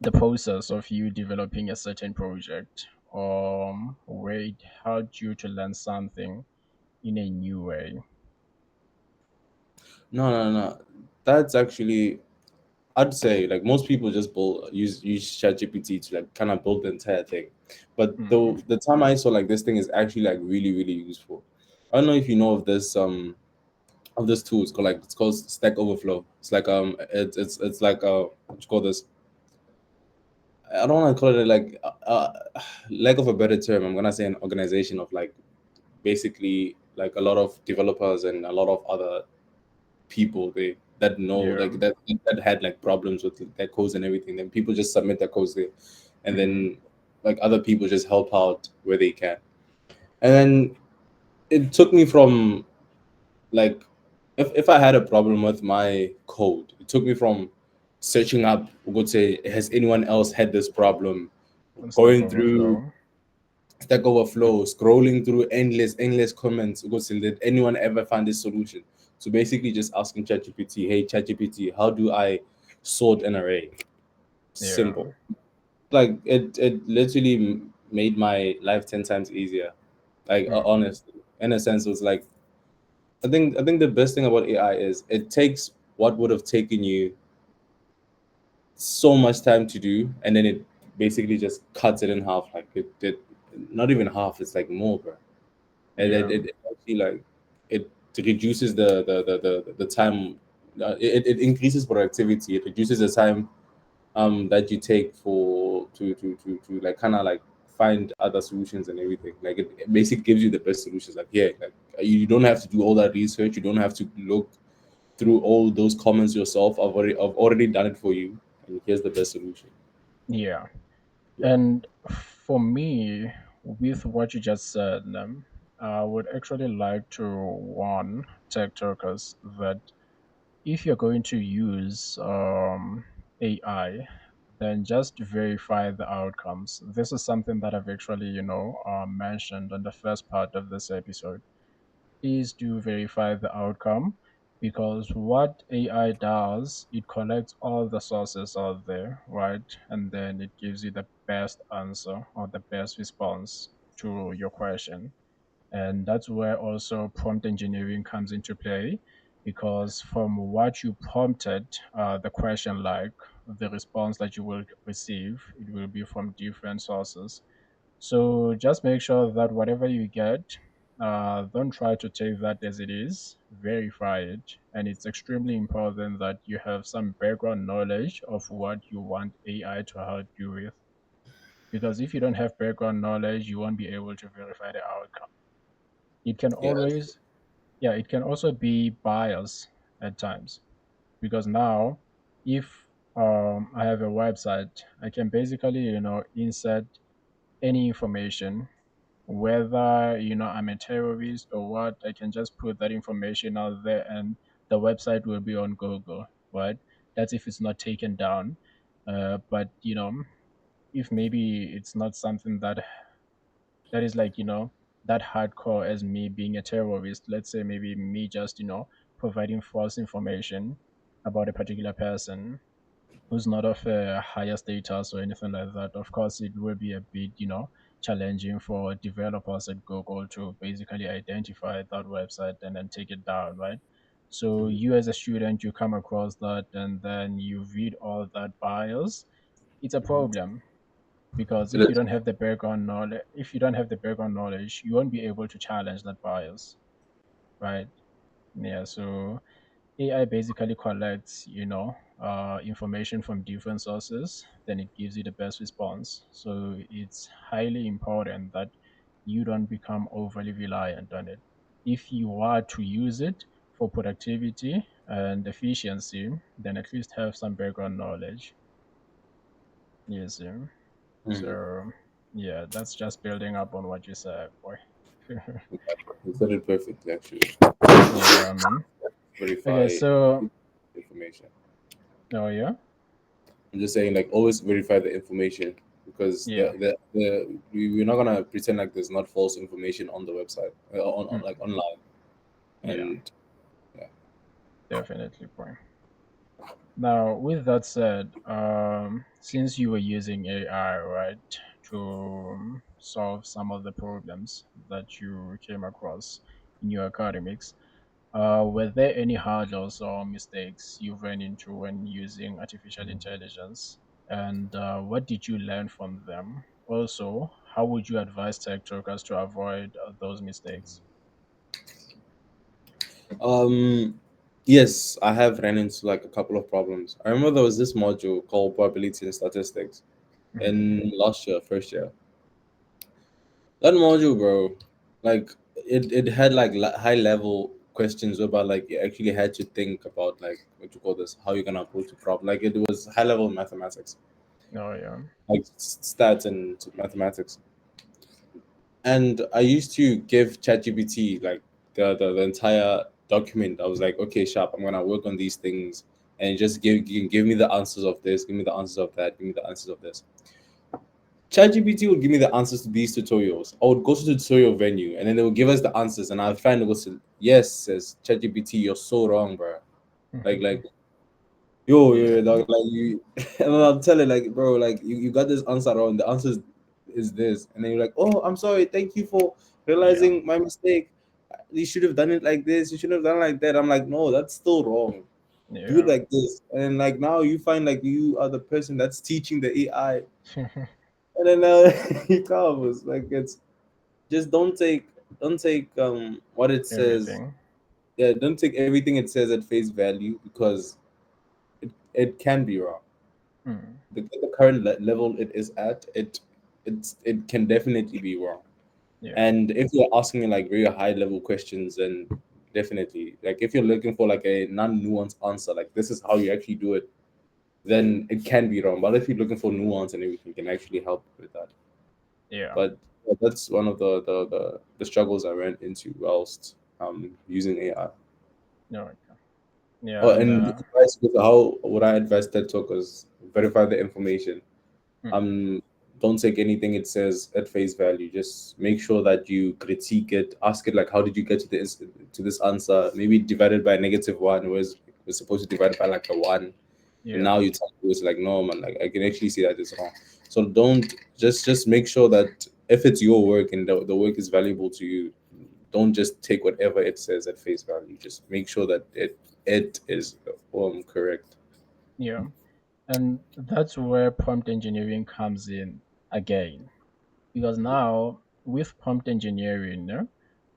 the process of you developing a certain project, where it helped you to learn something in a new way. No, no, no. That's actually, I'd say, like, most people just use ChatGPT to like kind of build the entire thing. But Hmm. the time I saw like this thing is actually like really really useful. I don't know if you know of this tool. It's called Stack Overflow. It's like it's like what you call this? I don't want to call it like lack of a better term. I'm gonna say an organization of like basically like a lot of developers and a lot of other people that know Yeah. like that had like problems with their codes and everything. Then people just submit their codes there, and Hmm. then like other people just help out where they can. And then it took me from like if I had a problem with my code, it took me from searching up, would say, has anyone else had this problem, On Stack going through Overflow. Stack Overflow, scrolling through endless comments, go say, did anyone ever find this solution? So basically just asking ChatGPT, hey ChatGPT, how do I sort an array? Yeah. Simple. Like it literally made my life 10 times easier. Like Hmm. honestly, in a sense, it was like I think the best thing about AI is it takes what would have taken you so much time to do, and then it basically just cuts it in half. Like it did, not even half. It's like more, bro. And Yeah. it actually like it reduces the time. It increases productivity. It reduces the time that you take for to like kind of like find other solutions and everything. Like it basically gives you the best solutions. Like, yeah, like you don't have to do all that research. You don't have to look through all those comments yourself. I've already done it for you, and here's the best solution. Yeah. Yeah. And for me, with what you just said, I would actually like to warn tech talkers that if you're going to use AI, then just verify the outcomes. This is something that I've actually, mentioned on the first part of this episode. Is to verify the outcome, because what AI does, it collects all the sources out there, right? And then it gives you the best answer or the best response to your question. And that's where also prompt engineering comes into play, because from what you prompted the question, like the response that you will receive, it will be from different sources. So just make sure that whatever you get, don't try to take that as it is, verify it. And it's extremely important that you have some background knowledge of what you want AI to help you with. Because if you don't have background knowledge, you won't be able to verify the outcome. It can Yeah. always, yeah, it can also be bias at times. Because now, if I have a website, I can basically, insert any information, whether I'm a terrorist or what. I can just put that information out there, and the website will be on Google, right? That's if it's not taken down. But if maybe it's not something that is like that hardcore as me being a terrorist. Let's say maybe me just providing false information about a particular person who's not of a higher status or anything like that. Of course, it will be a bit, challenging for developers at Google to basically identify that website and then take it down, right? So Mhm. you as a student, you come across that and then you read all that bias. It's a problem, because It if you is. don't have the background knowledge, you won't be able to challenge that bias, right? Yeah. So AI basically collects, information from different sources, then it gives you the best response. So it's highly important that you don't become overly reliant on it. If you are to use it for productivity and efficiency, then at least have some background knowledge. You see. Mhm. So yeah, that's just building up on what you said, boy. You said it perfectly, actually. Yeah, man. Okay, Verify so information. oh yeah, I'm just saying, like, always verify the information because yeah, we're not gonna pretend like there's not false information on the website, on like mm, online, yeah, and yeah. definitely, boy. Now, with that said, since you were using AI, right, to solve some of the problems that you came across in your academics, were there any hurdles or mistakes you ran into when using artificial intelligence? And what did you learn from them? Also, how would you advise tech talkers to avoid those mistakes? Um, yes, I have ran into like a couple of problems. I remember there was this module called probability and statistics Mhm. in last year, first year. That module, bro, like it had like high level questions about like you actually had to think about like what you call this, how you're gonna approach a problem. Like it was high level mathematics, Oh, yeah. like stats and mathematics. And I used to give ChatGPT like the entire document. I was like, okay, sharp, I'm gonna work on these things and just give me the answers of this, give me the answers of that, give me the answers of this. ChatGPT would give me the answers to these tutorials. I would go to the tutorial venue and then they would give us the answers and I'll find go to yes, says ChatGPT, you're so wrong, bro. Like yo, Yeah, dog, like you and I'm telling like bro, like you got this answer wrong. The answer is this. And then you're like, oh, I'm sorry, thank you for yeah, realizing my mistake. You should have done it like this, you should have done it like that. I'm like, no, that's still wrong. Do it yeah. like this. And like now you find like you are the person that's teaching the AI. And then he comes like it's just don't take what it says. Everything. Yeah, don't take everything it says at face value because it can be wrong. Mm, The current level it is at, it can definitely be wrong. yeah, And if you're asking me like very high level questions, then definitely like if you're looking for like a non-nuanced answer, like this is how you actually do it, then it can be wrong. But if you're looking for nuance and everything, it can actually help with that. yeah. But that's one of the struggles I ran into whilst using AI. No, okay. Oh, Yeah, and and the advice with how would I advise TED Talkers verify the information. mm, Um, don't take anything it says at face value. Just make sure that you critique it. Ask it like, how did you get to this answer? Maybe divided by -1, whereas we're supposed to divide by like a one. And yeah, now you tell me it's like no man, like I can actually see that it's wrong. So don't just make sure that if it's your work and the work is valuable to you, don't just take whatever it says at face value. Just make sure that it is correct. yeah. And that's where prompt engineering comes in again. Because now with prompt engineering, no,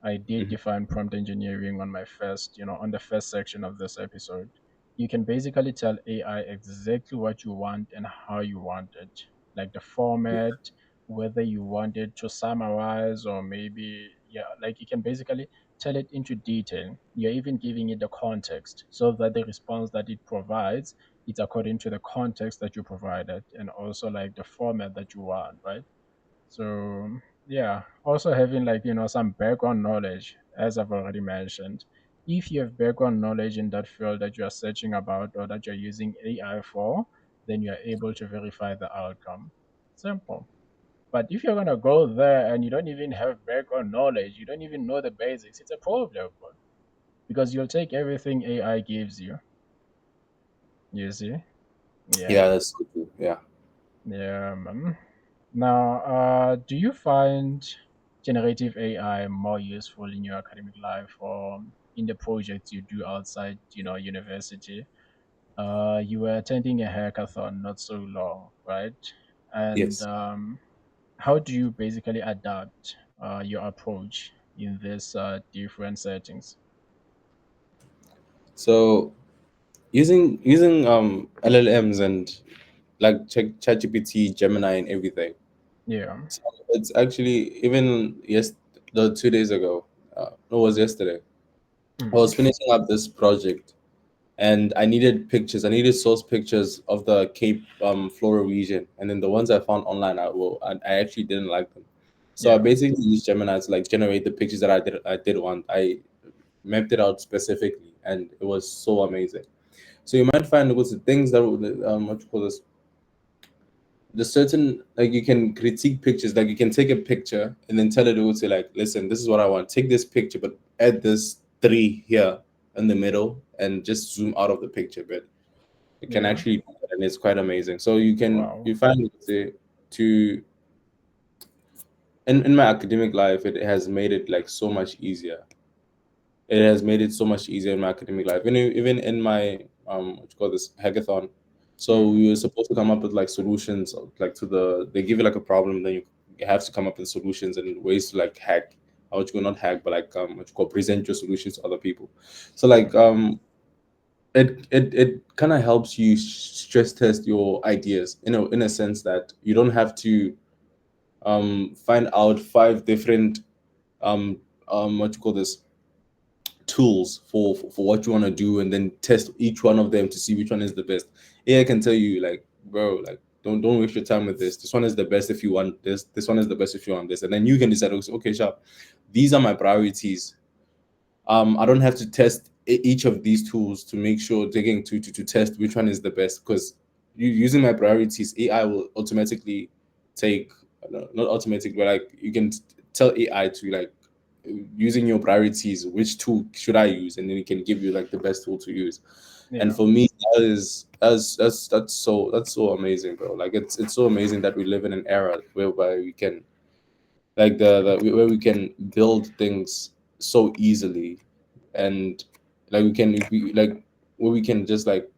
I did Mhm. define prompt engineering on my first, on the first section of this episode. You can basically tell AI exactly what you want and how you want it, like the format, whether you want it to summarize or maybe, yeah, like you can basically tell it into detail. You're even giving it the context so that the response that it provides, it's according to the context that you provided and also like the format that you want, right? So yeah, also having like some background knowledge, as I've already mentioned. If you have background knowledge in that field that you are searching about or that you're using AI for, then you are able to verify the outcome. Simple. But if you're gonna go there and you don't even have background knowledge, you don't even know the basics, it's a problem, bro. Because you'll take everything AI gives you. You see? Yeah. Yeah, that's so true. Yeah. Yeah, man. Now, do you find generative AI more useful in your academic life or in the projects you do outside, university? You were attending a hackathon not so long, right? And Yes. how do you basically adapt your approach in these different settings? So using LLMs and like ChatGPT, Gemini, and everything. Yeah. So it's actually even the 2 days ago. No, it was yesterday. I was finishing up this project, and I needed pictures. I needed source pictures of the Cape Flora region, and then the ones I found online, I actually didn't like them. So I Yeah. basically used Gemini to like generate the pictures that I did want. I mapped it out specifically, and it was so amazing. So you might find it was the things that what you call this, the certain, like, you can critique pictures, like you can take a picture and then tell it to like, listen, this is what I want, take this picture but add this three here in the middle and just zoom out of the picture. But it can Yeah. actually do that, and it's quite amazing. So Wow. you find to in my academic life, it has made it like so much easier. It has made it so much easier in my academic life. Even in my what you call this, hackathon. So we were supposed to come up with like solutions, like they give you like a problem, then you have to come up with solutions and ways to like hack. What you call, not hack, but like what you call, present your solutions to other people. So like it kind of helps you stress test your ideas, in a sense that you don't have to find out five different um what you call this, tools for what you want to do, and then test each one of them to see which one is the best. AI can tell you like, bro, like, don't waste your time with this. This one is the best if you want this. This one is the best if you want this, and then you can decide, okay, sharp, these are my priorities. I don't have to test each of these tools to make sure, digging to test which one is the best, because using my priorities, AI will automatically take, not automatic, but like you can tell AI to like, using your priorities, which tool should I use, and then it can give you like the best tool to use. And Yeah. for me, that's so amazing, bro. Like it's so amazing that we live in an era whereby we can, like, where we can build things so easily, and like like where we can just like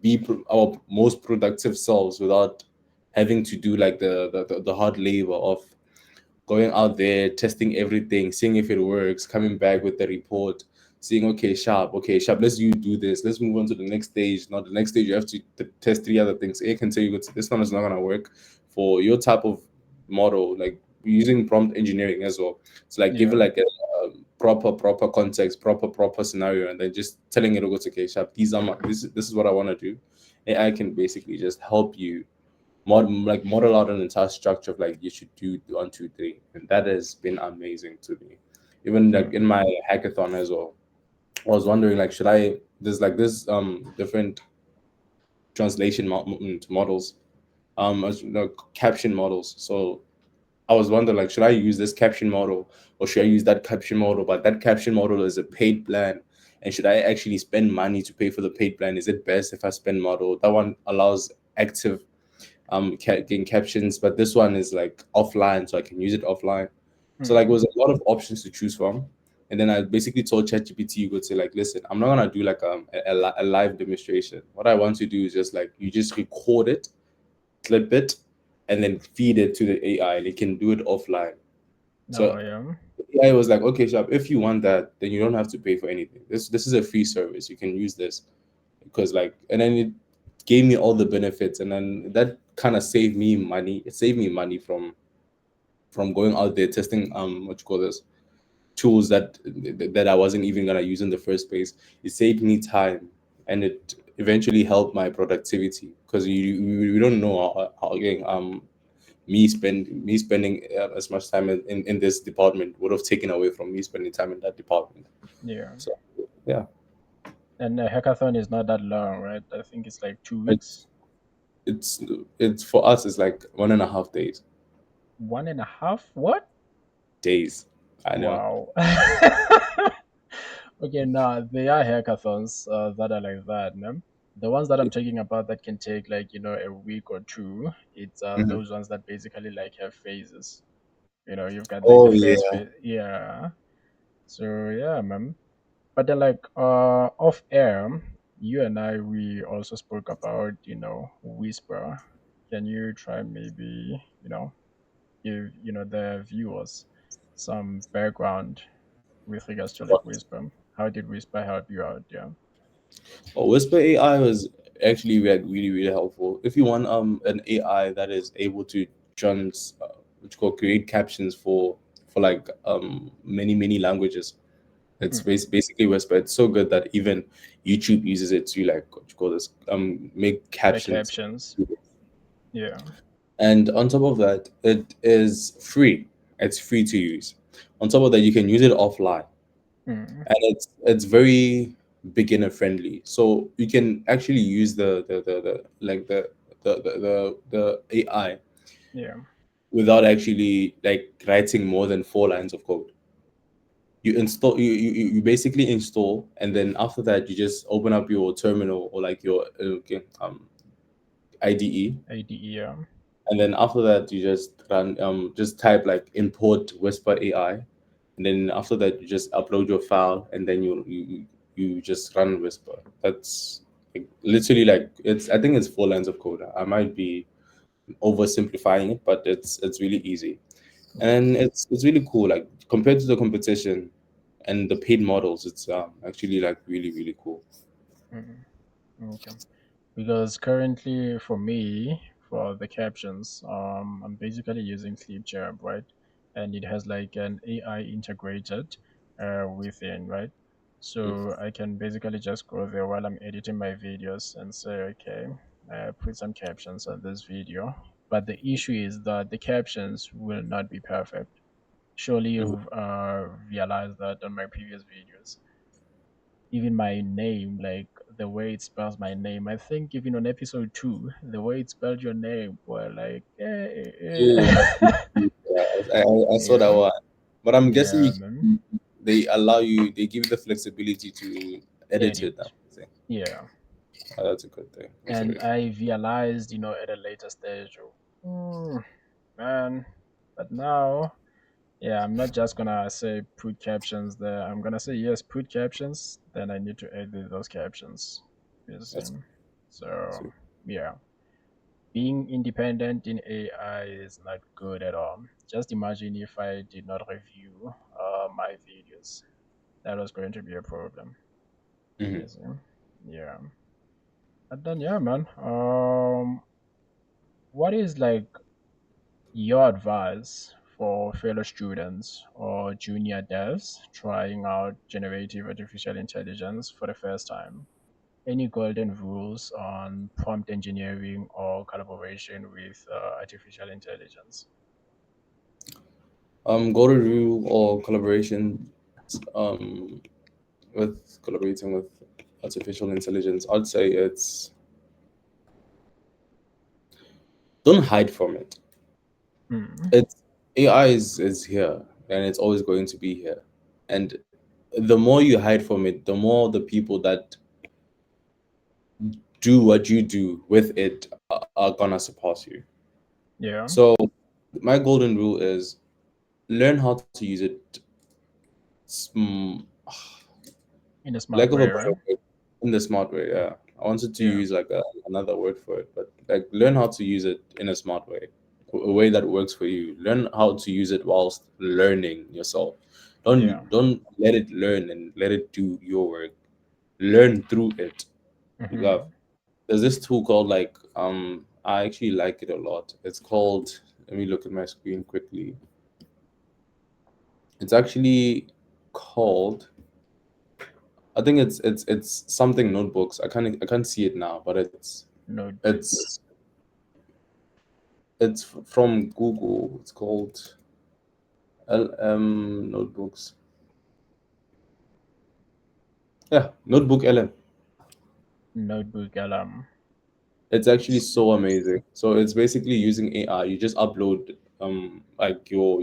be our most productive selves without having to do like the hard labor of going out there, testing everything, seeing if it works, coming back with the report, seeing, okay, sharp, let's you do this, let's move on to the next stage. Now the next stage you have to test three other things. It can tell you, this one is not gonna work for your type of model, like using prompt engineering as well. So like give it Yeah. like a proper context, proper scenario, and then just telling it, okay, sharp, this is what I want to do. AI can basically just help you model out an entire structure of like, you should do one, two, three, and that has been amazing to me. Even like in my hackathon as well, I was wondering like, should I there's like this different translation models, caption models. So I was wondering like, should I use this caption model or should I use that caption model? But that caption model is a paid plan. And should I actually spend money to pay for the paid plan? Is it best if I spend model? That one allows active getting captions, but this one is like offline, so I can use it offline. So like, it was a lot of options to choose from. And then I basically told ChatGPT, you could say like, listen, I'm not gonna do like a live demonstration. What I want to do is just like, you just record it, clip it, and then feed it to the AI, and it can do it offline. Oh, So yeah. AI was like, okay, sharp, if you want that, then you don't have to pay for anything. This is a free service. You can use this, because like, and then it gave me all the benefits, and then that kind of saved me money. It saved me money from going out there testing what you call this, tools that I wasn't even gonna use in the first place. It saved me time, and it eventually helped my productivity, because you don't know how again, me spending as much time in this department would have taken away from me spending time in that department. Yeah. So yeah, And the hackathon is not that long, right? I think it's like 2 weeks. it's it's it's for us, it's like 1.5 days. 1.5? What? Days, I know. Wow. Okay, now there are hackathons that are like that, no? The ones that I'm talking about that can take like, a week or two, it's Mhm. those ones that basically like have phases. You've got like the Oh first yeah. phase. Yeah. So yeah, man. But then like off air, you and I we also spoke about, Whisper. Can you try maybe, give, the viewers some background with regards to like Whisper? How did Whisper help you out? Yeah. Oh, Whisper AI was actually like really really helpful. If you want an AI that is able to what you call create captions for like many languages. It's Mm. basically Whisper. It's so good that even YouTube uses it to like what you call this make The captions. captions. Yeah. And on top of that, it is free. It's free to use. On top of that, you can use it offline, Mm. and it's very beginner friendly. So you can actually use the like the AI Yeah. without actually like writing more than 4 lines of code. You basically install, and then after that you just open up your terminal or like your IDE, IDE. Yeah. and then after that you just run just type like import Whisper AI, and then after that you just upload your file, and then you just run Whisper. That's like, literally like it's I think it's 4 lines of code. I might be oversimplifying it, but it's really easy, Yeah. and it's really cool. Like compared to the competition and the paid models, it's actually like really cool. Mm. Okay. Because currently for me, for the captions, I'm basically using Clipchamp, right? And it has like an AI integrated within, right? So I can basically just go there while I'm editing my videos and say, okay, put some captions on this video. But the issue is that the captions will not be perfect. Surely Mhm. you've realized that on my previous videos. Even my name, like the way it spells my name. I think even on episode 2, the way it spelled your name, were like, Oh, yeah, I saw that yeah, one, but I'm guessing yeah, man. they allow you, they give you the flexibility to edit Edit, it now. I think. yeah. Oh, that's a good thing. That's a And really I realized, at a later stage, man. But now, yeah, I'm not just gonna say put captions there. I'm gonna say yes, put captions. Then I need to edit those captions. You see? that's, So that's yeah. Being independent in AI is not good at all. Just imagine if I did not review my videos. That was going to be a problem. hmm. You see? Yeah. And then yeah, man. What is like your advice for fellow students or junior devs trying out generative artificial intelligence for the first time? Any golden rules on prompt engineering or collaboration with artificial intelligence? Go to review or collaboration um with collaborating with artificial intelligence. I'd say it's don't hide from it. Mm, It's AI is here, and it's always going to be here, and the more you hide from it, the more the people that do what you do with it are gonna surpass you. yeah, So my golden rule is learn how to use it. mm, in a smart Lack of a way, better right? word, in the smart way. Yeah, I wanted to Yeah, use like another word for it, but like learn how to use it in a smart way, a way that works for you. Learn how to use it whilst learning yourself. yeah. Don't let it learn and let it do your work. Learn through it. You got. Hmm. There's this tool called like I actually like it a lot. It's called, let me look at my screen quickly. It's actually called, I think it's something notebooks. I can't see it now, but Notebooks. it's from Google. It's called LM notebooks. Yeah, notebook LM. Notebook alarm. It's actually so amazing. So it's basically using AI. You just upload like your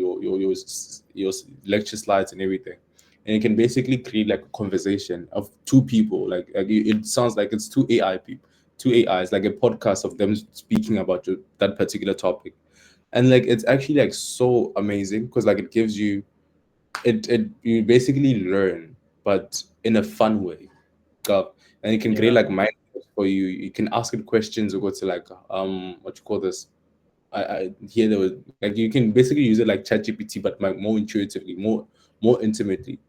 lecture slides and everything, and you can basically create like a conversation of two people. Like it sounds like it's two AI people, two AIs, like a podcast of them speaking about that particular topic, and like it's actually like so amazing because like it gives you it you basically learn, but in a fun way. Gov. And you can create Yeah, like mind maps for you. You can ask it questions or go to like what you call this. I here there was like you can basically use it like ChatGPT, but like more intuitively, more intimately.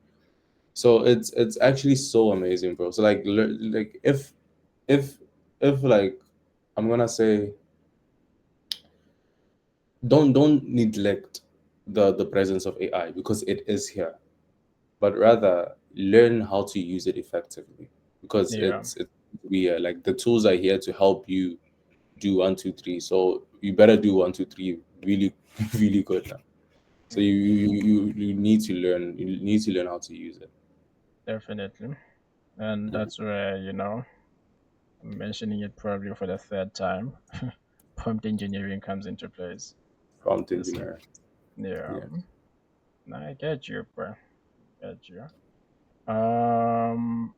So it's actually so amazing, bro. So like like if if like I'm gonna say don't neglect the presence of AI because it is here, but rather learn how to use it effectively, because Yeah, it's we are like the tools are here to help you do one, two, three. So you better do one, two, three really, really good now. So you need to learn. You need to learn how to use it. definitely. And that's where, I'm mentioning it probably for the third time. Prompt engineering comes into place. Prompt You see? engineer. Yeah. Yeah. I get you, bro. Get you. Um,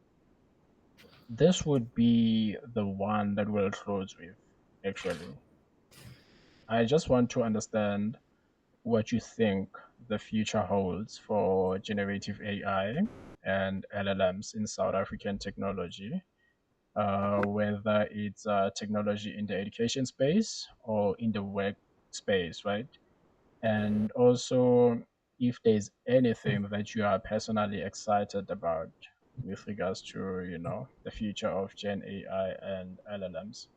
this would be the one that we'll close with, actually. I just want to understand what you think the future holds for generative AI and LLMs in South African technology, whether it's technology in the education space or in the work space, right? And also, if there's anything that you are personally excited about with regards to, the future of Gen AI and LLMs.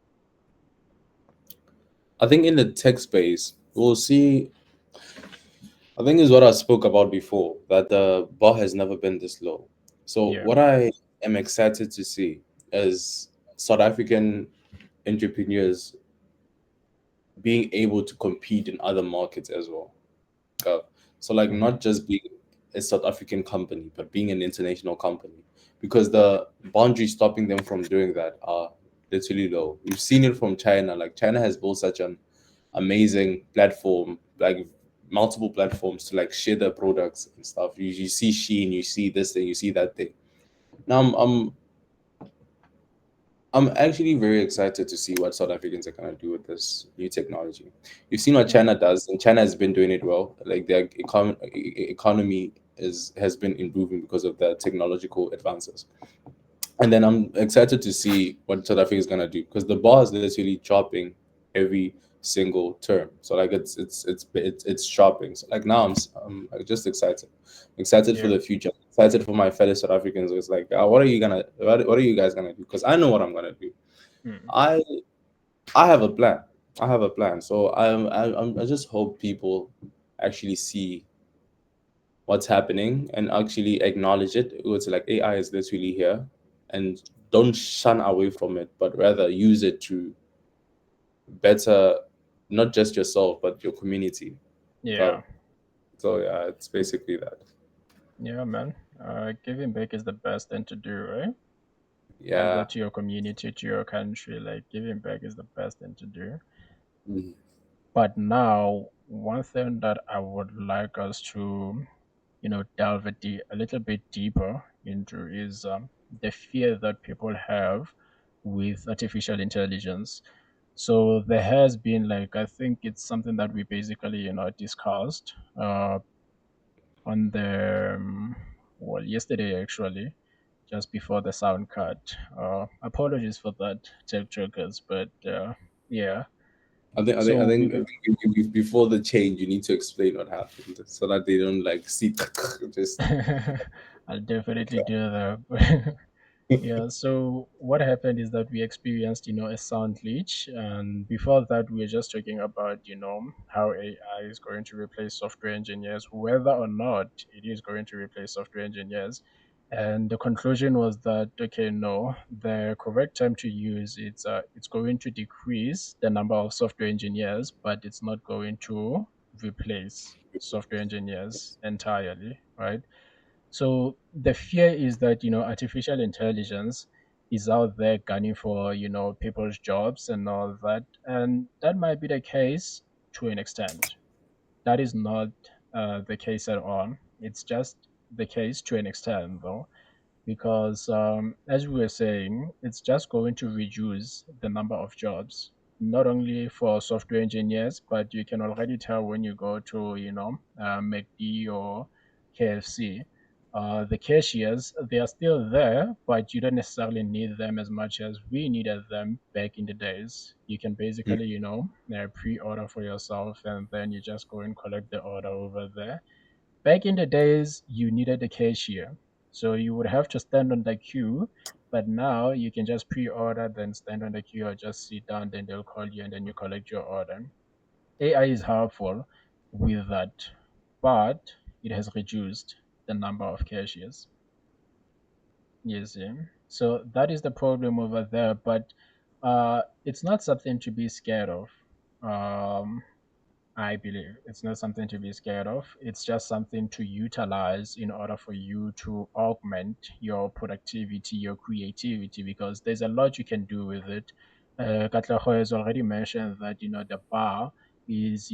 I think in the tech space, we'll see. I think is what I spoke about before, that the bar has never been this low. So Yeah. what I am excited to see is South African entrepreneurs being able to compete in other markets as well. Uh, so like Hmm. not just being a South African company, but being an international company, because the boundaries stopping them from doing that are literally low. We've seen it from China. Like China has built such an amazing platform, like multiple platforms to like share their products and stuff. You see Shein, you see this thing, you see that thing. Now I'm actually very excited to see what South Africans are gonna do with this new technology. You've seen what Yeah. China does, and China has been doing it well. Like their economy has been improving because of the technological advances. And then I'm excited to see what South Africa is gonna do, because the bar is literally dropping every single term. So like it's dropping. So like now I'm like, just excited, excited for Yeah. the future, excited for my fellow South Africans. It's like, what are you guys gonna do? Because I know what I'm gonna do. Mm. I I have a plan. I have a plan. So I just hope people actually see what's happening and actually acknowledge it. It's like AI is literally here, and don't shun away from it, but rather use it to better not just yourself but your community. Yeah. So, so yeah, it's basically that. Yeah, man. Giving back is the best thing to do, right? Either Yeah. to your community, to your country, like giving back is the best thing to do. Mhm. But now, one thing that I would like us to, delve a little bit deeper into is the fear that people have with artificial intelligence. So there has been, like, I think it's something that we basically, discussed on the, well, yesterday actually, just before the sound cut. Apologies for that, tech jokers, but yeah. I So think we, before the change, you need to explain what happened so that they don't like see just. I'll definitely do that. Yeah, so what happened is that we experienced, a sound glitch. And before that, we were just talking about, how AI is going to replace software engineers, whether or not it is going to replace software engineers. And the conclusion was that, okay, no, the correct term to use it's going to decrease the number of software engineers, but it's not going to replace software engineers entirely, right? So the fear is that, artificial intelligence is out there gunning for, people's jobs and all that. And that might be the case to an extent. That is not the case at all. It's just the case to an extent, though, because as we were saying, it's just going to reduce the number of jobs, not only for software engineers, but you can already tell when you go to, McD or KFC. The cashiers, they are still there, but you don't necessarily need them as much as we needed them back in the days. You can basically, pre-order for yourself, and then you just go and collect the order over there. Back in the days, you needed a cashier. So you would have to stand on the queue, but now you can just pre order, then stand on the queue, or just sit down, then they'll call you and then you collect your order. AI is helpful with that, but it has reduced the number of cashiers. You see, so that is the problem over there. But it's not something to be scared of. Um, I believe it's not something to be scared of. It's just something to utilize in order for you to augment your productivity, your creativity, because there's a lot you can do with it. Katlego has already mentioned that the bar is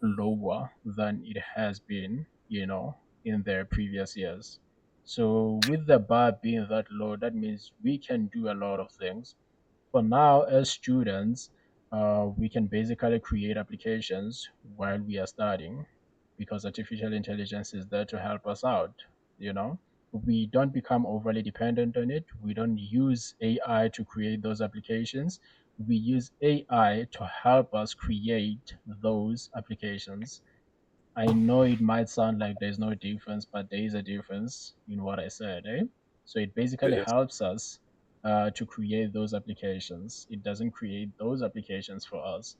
lower than it has been in the previous years. So with the bar being that low, that means we can do a lot of things. For now, as students, we can basically create applications while we are studying because artificial intelligence is there to help us out. You know, we don't become overly dependent on it. We don't use AI to create those applications. We use AI to help us create those applications. I know it might sound like there's no difference, but there is a difference in what I said, eh? So it basically Yes. helps us to create those applications. It doesn't create those applications for us.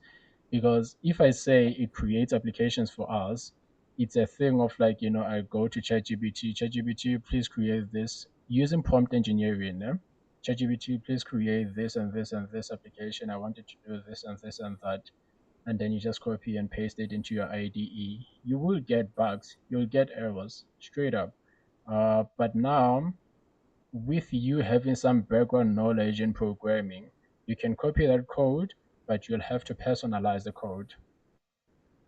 Because if I say it creates applications for us, it's a thing of like, I go to ChatGPT, please create this using prompt engineering. Eh? ChatGPT, please create this and this and this application. I wanted to do this and this and that, and then you just copy and paste it into your IDE, you will get bugs, you'll get errors straight up. But now, with you having some background knowledge in programming, you can copy that code, but you'll have to personalize the code.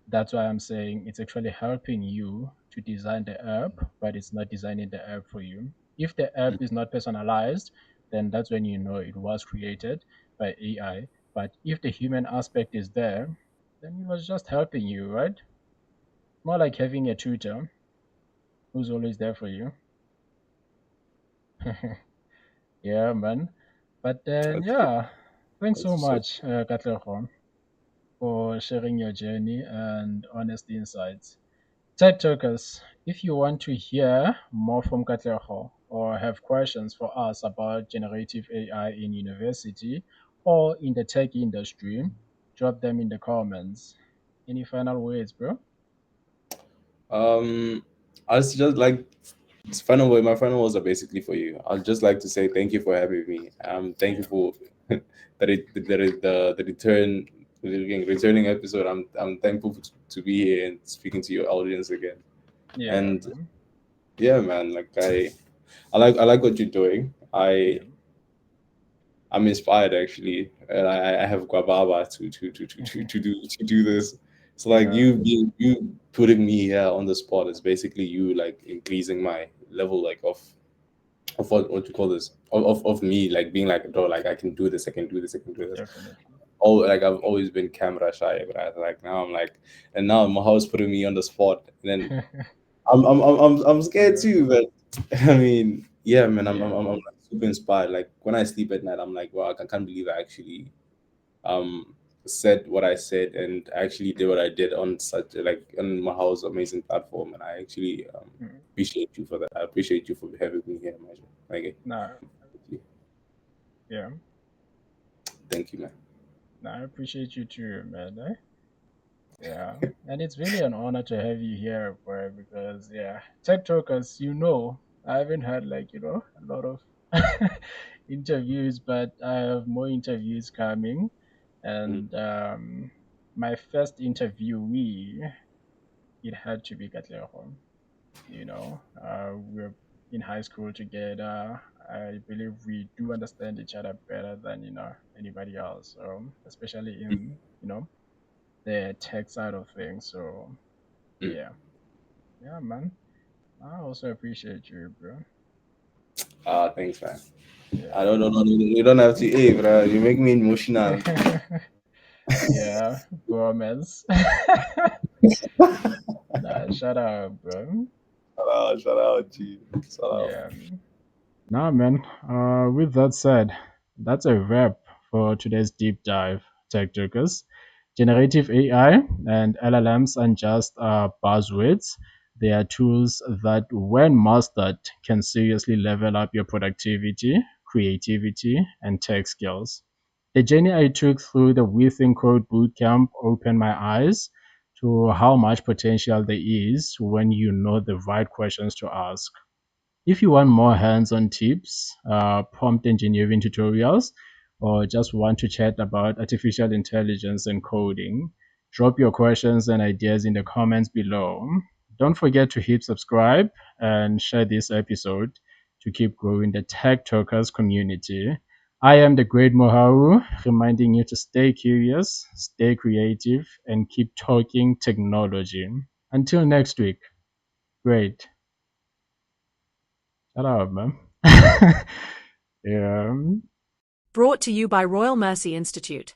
That's why I'm saying it's actually helping you to design the app, but it's not designing the app for you. If the app is not personalized, then that's when you know it was created by AI. But if the human aspect is there, then it was just helping you, right? More like having a tutor who's always there for you. Yeah, man. But then, That's yeah, thanks so so. much, Katlego, for sharing your journey and honest insights. Tech Talkers, if you want to hear more from Katlego or have questions for us about generative AI in university or in the tech industry, drop them in the comments. Any final words, bro? Um, I was just like final word. My final words are basically for you. I'd just like to say thank you for having me. Thank you for the return, the returning episode. I'm thankful to be here and speaking to your audience again. Yeah, And man. yeah, man, like I like what you're doing. Yeah. I'm inspired actually, and I have Guababa to do this. It's like Yeah. you putting me here on the spot is basically you like increasing my level like of what you call this of me like being like, bro, like I can do this, I can do this, I can do this. Definitely. Oh, like I've always been camera shy, but like now I'm like, and now Mohau is putting me on the spot, and then I'm scared Yeah. too, but I mean, yeah, man, Yeah. I'm like super inspired. Like when I sleep at night, I'm like, wow, I can't believe I actually um said what I said and actually did what I did on such like on my house amazing platform, and I actually Mm. appreciate you for that. I appreciate you for having me here, Major. Like, Nah. Yeah. thank you, man. Nah, I appreciate you too, man. Eh? Yeah. And it's really an honor to have you here, boy, because yeah, tech talkers, I haven't had like, a lot of interviews, but I have more interviews coming. Mm, And my first interviewee, it had to be Katlego. We're in high school together. I believe we do understand each other better than anybody else, especially mm, in the tech side of things. So mm. yeah, yeah, man. I also appreciate you, bro. Thanks, man. I Yeah. don't know. You don't have to, hey, bro. You make me emotional. Yeah, bromance. Nah, shout out, bro. Shout out, G. Shout out. Yeah. Nah, man. With that said, that's a wrap for today's deep dive, Tech Jokers. Generative AI and LLMs aren't just buzzwords. They are tools that, when mastered, can seriously level up your productivity, creativity, and tech skills. The journey I took through the WeThinkCode Bootcamp opened my eyes to how much potential there is when you know the right questions to ask. If you want more hands-on tips, prompt engineering tutorials, or just want to chat about artificial intelligence and coding, drop your questions and ideas in the comments below. Don't forget to hit subscribe and share this episode to keep growing the Tech Talkers community. I am the great Mohau, reminding you to stay curious, stay creative, and keep talking technology. Until next week, great. Shut up, man. Yeah. Brought to you by Royal Mercy Institute.